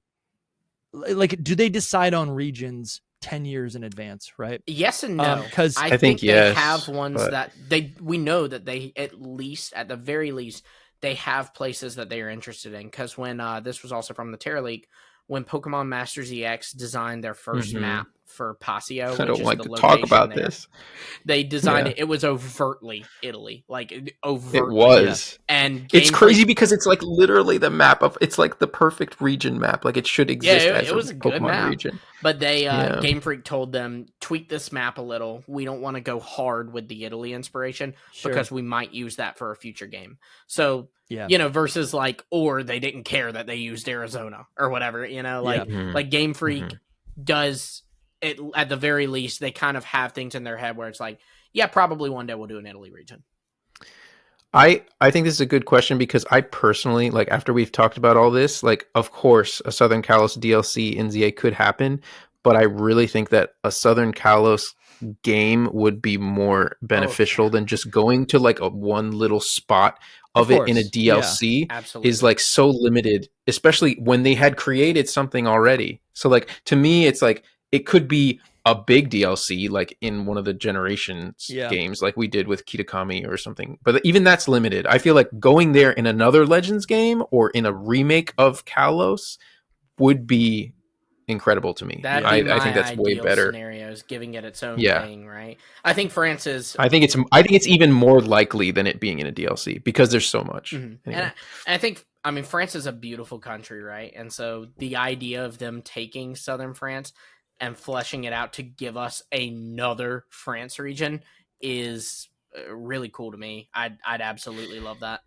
do they decide on regions 10 years in advance, right? Yes and no. Because I think they have ones that we know that they at the very least they have places that they are interested in. Because when this was also from the Terra League, when Pokemon Masters EX designed their first map for Pasio, I don't like to talk about this. They designed it. It was overtly Italy, like overtly. It was, and it's crazy because it's like literally the map of. It's like the perfect region map. Like it should exist. Yeah, as it was a good Pokemon map. Region. But they Game Freak told them tweak this map a little. We don't want to go hard with the Italy inspiration because we might use that for a future game. So. Yeah, versus or they didn't care that they used Arizona or whatever, like Game Freak does it at the very least. They kind of have things in their head where it's like, yeah, probably one day we'll do an Italy region. I think this is a good question because I personally, after we've talked about all this, of course, a Southern Kalos DLC in ZA could happen. but I really think that a Southern Kalos game would be more beneficial than just going to like a one little spot of it in a course, yeah. DLC Absolutely. is like so limited, especially when they had created something already. So like to me, it's like it could be a big DLC like in one of the Generations Yeah. games like we did with Kitakami or something. But even that's limited. I feel like going there in another Legends game or in a remake of Kalos would be incredible to me. That'd I be my think that's way ideal better. scenario, is giving it its own Yeah. thing, right? I think France is. I think it's even more likely than it being in a DLC because there's so much. Mhm. Anyway. And I think, I mean, France is a beautiful country, right? And so the idea of them taking southern France and fleshing it out to give us another France region is really cool to me. I'd absolutely love that.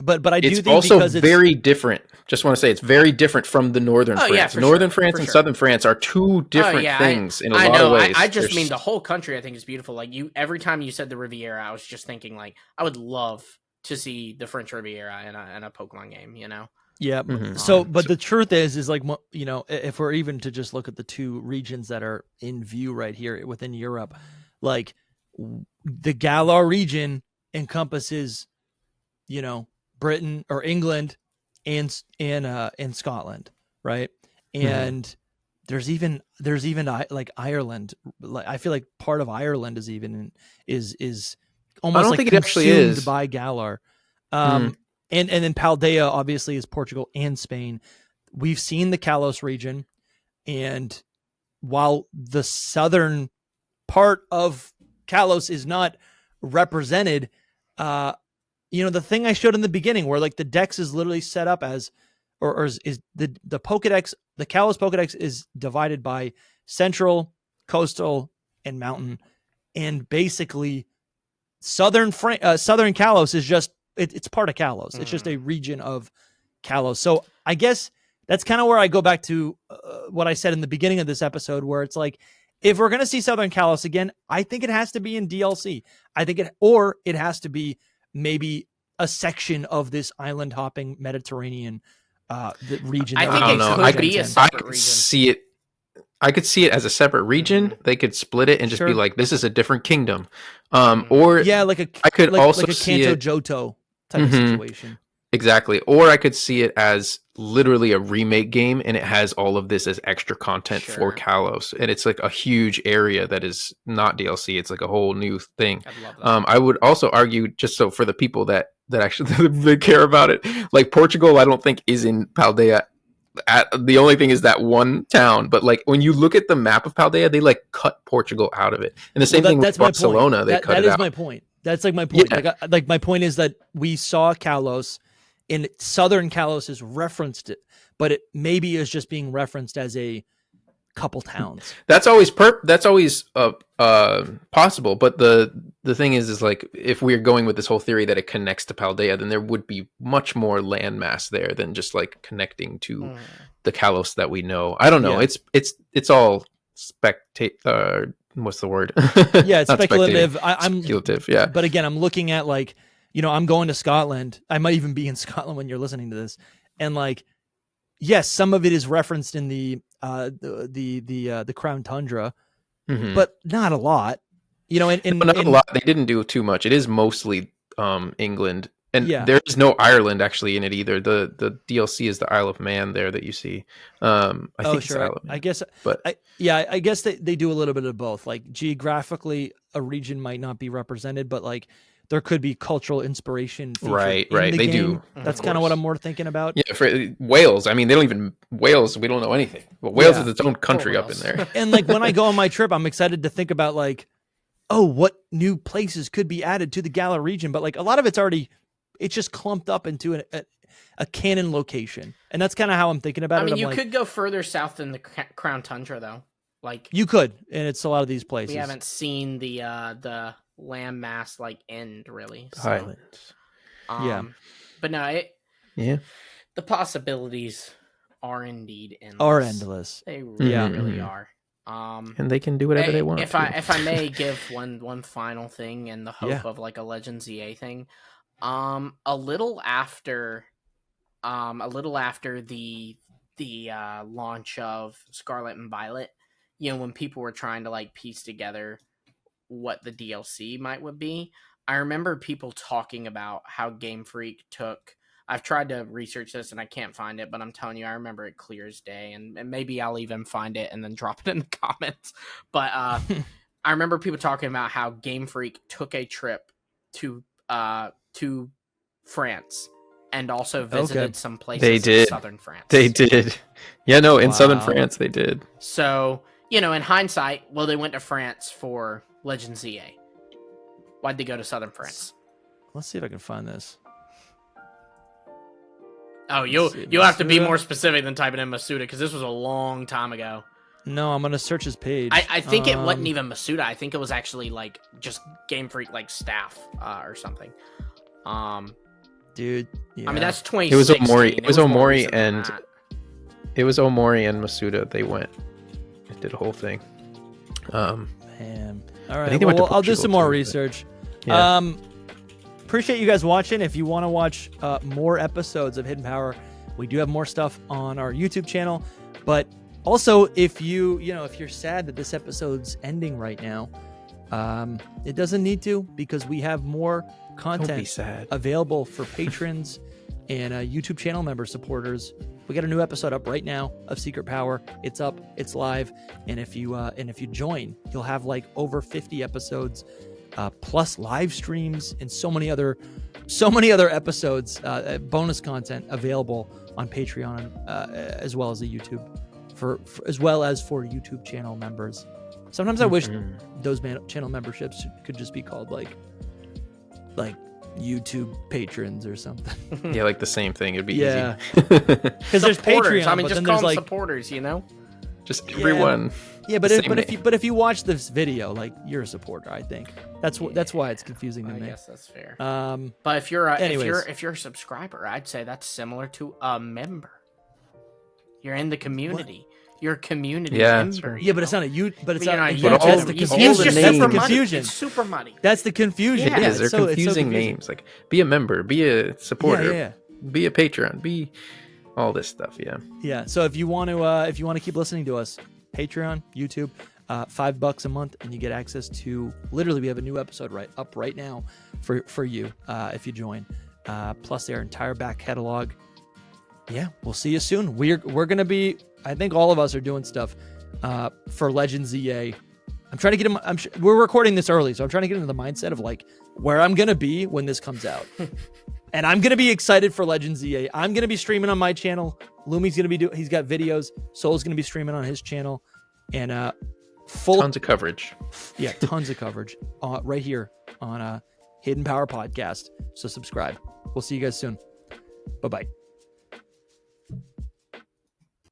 But I do It's think also because it's very different. Just want to say it's very different from the northern Oh, yeah, France. for Northern sure, France for and sure. southern France are two different things in a lot of ways. I just They're mean the whole country. I think is beautiful. Like every time you said the Riviera, I was just thinking like I would love to see the French Riviera in a Pokemon game. You know. Yeah. Mhm. So, but the truth is like, you know, if we're even to just look at the two regions that are in view right here within Europe, like the Galar region encompasses, you know, Britain or England and Scotland, right? And there's even like Ireland. Like I feel like part of Ireland is even is almost don't like think it actually consumed is. by Galar. And then Paldea obviously is Portugal and Spain. We've seen the Kalos region, and while the southern part of Kalos is not represented, you know, the thing I showed in the beginning where like the dex is literally set up as, or is the Pokedex, the Kalos Pokedex is divided by central, coastal, and mountain, and basically southern Kalos is just it's part of Kalos. It's just a region of Kalos. So I guess that's kind of where I go back to what I said in the beginning of this episode, where it's like, if we're going to see Southern Kalos again, I think it has to be in DLC. I think it has to be maybe a section of this island hopping Mediterranean the region. I that think we it see could Gen be a 10. separate region. I could see it as a separate region. They could split it and just be Sure. like, this is a different kingdom. Or Yeah, like I could also like a see Kanto it Johto type of Mhm. situation. Exactly. Or I could see it as literally a remake game and it has all of this as extra content for Sure. Kalos. And it's like a huge area that is not DLC. It's like a whole new thing. I'd love that. I would also argue, just so for the people that actually they care about it, like Portugal, I don't think is in Paldea. The only thing is that one town, but like when you look at the map of Paldea, they like cut Portugal out of it. And the same thing with That's my Barcelona, point. they cut that it is out. my point. That's like my point. Yeah. Like my point is that we saw Kalos, and Southern Kalos is referenced it, but it maybe is just being referenced as a couple towns. That's always possible, but the thing is like if we're going with this whole theory that it connects to Paldea, then there would be much more landmass there than just like connecting to the Kalos that we know. I don't know. Yeah. It's all what's the word? Yeah, it's Not speculative. I'm speculative. Yeah, but again, I'm looking at like, you know, I'm going to Scotland. I might even be in Scotland when you're listening to this, and like, yes, some of it is referenced in the Crown Tundra, but not a lot. You know, and not a lot. They didn't do too much. It is mostly England, and there is no Ireland actually in it either. The DLC is the Isle of Man there that you see. I think it's Isle of Man. I guess, but I guess they do a little bit of both. Like geographically, a region might not be represented, but like there could be cultural inspiration. Right. The they game. do. That's kind of what I'm more thinking about. Yeah, for Wales. I mean, they don't even Wales. We don't know anything. But Wales is its own country up in there. And like when I go on my trip, I'm excited to think about like, oh, what new places could be added to the Galar region? But like a lot of it's just clumped up into a canon location, and that's kind of how I'm thinking about it. I mean, you could go further south than the Crown Tundra, though. Like you could, and it's a lot of these places. We haven't seen the landmass like end really. So, Highlands. But no, the possibilities are indeed endless. They really are. And they can do whatever they want. If I may give one final thing in the hope of like a Legends EA thing, a little after the launch of Scarlet and Violet, when people were trying to like piece together what the DLC would be, I remember people talking about how Game Freak took. I've tried to research this and I can't find it, but I'm telling you, I remember it clear as day, and maybe I'll even find it and then drop it in the comments. But I remember people talking about how Game Freak took a trip to France and also visited some places They did. in southern France. They did. Yeah, no, in southern France they did. So, in hindsight, well, they went to France for Legends ZA. Why'd they go to southern France? Let's see if I can find this. Oh, you'll have to be more specific than typing in Masuda, because this was a long time ago. No, I'm gonna search his page. I think it wasn't even Masuda. I think it was actually like just Game Freak like staff or something. Dude, yeah. I mean that's 2016. It was Omori. It was more Omori recent than and that. it was Omori and Masuda. They went and did a whole thing. Man. All I think right. they went to Well, I'll do Portugal some more too, but- research. Yeah. Appreciate you guys watching. If you want to watch more episodes of Hidden Power, we do have more stuff on our YouTube channel. But also, if if you're sad that this episode's ending right now, it doesn't need to, because we have more Don't be content sad. available for patrons and YouTube channel member supporters. We got a new episode up right now of Secret Power. It's up, it's live, and if you join, you'll have like over 50 episodes, plus live streams and so many other episodes, bonus content available on Patreon, as well as the YouTube, as well as for YouTube channel members. Sometimes I wish those channel memberships could just be called like YouTube patrons or something. Yeah, like the same thing. It'd be Yeah. easy. Because there's Supporters. Patreon, I mean, but just then call there's them like supporters. Just everyone. yeah, but Same if you watch this video, like, you're a supporter, I think that's why it's confusing to I me. guess that's fair. Um, But if you're anyways. if you're a subscriber, I'd say that's similar to a member. You're in the community. You're a community Yeah, that's member. right. yeah, but it's not a you. But it's You're not. not Yeah, But all that's the- the all confusion. the That's names- the super money. confusion. It's super money. That's the confusion. Yeah. Yeah, They're it's so confusing confusing. names. Like, be a member, be a supporter, Yeah. be a Patreon, be all this stuff. Yeah. Yeah. So if you want to keep listening to us, Patreon, YouTube, $5 a month, and you get access to, literally, we have a new episode right now for you if you join. Plus their entire back catalog. Yeah, we'll see you soon. We're gonna be. I think all of us are doing stuff for Legends ZA. I'm trying to get him. We're recording this early, so I'm trying to get into the mindset of like where I'm gonna be when this comes out. And I'm gonna be excited for Legends ZA. I'm gonna be streaming on my channel. Lumi's gonna be he's got videos. Soul's gonna be streaming on his channel, and Tons of coverage. yeah, tons of coverage right here on Hidden Power Podcast. So subscribe. We'll see you guys soon. Bye bye.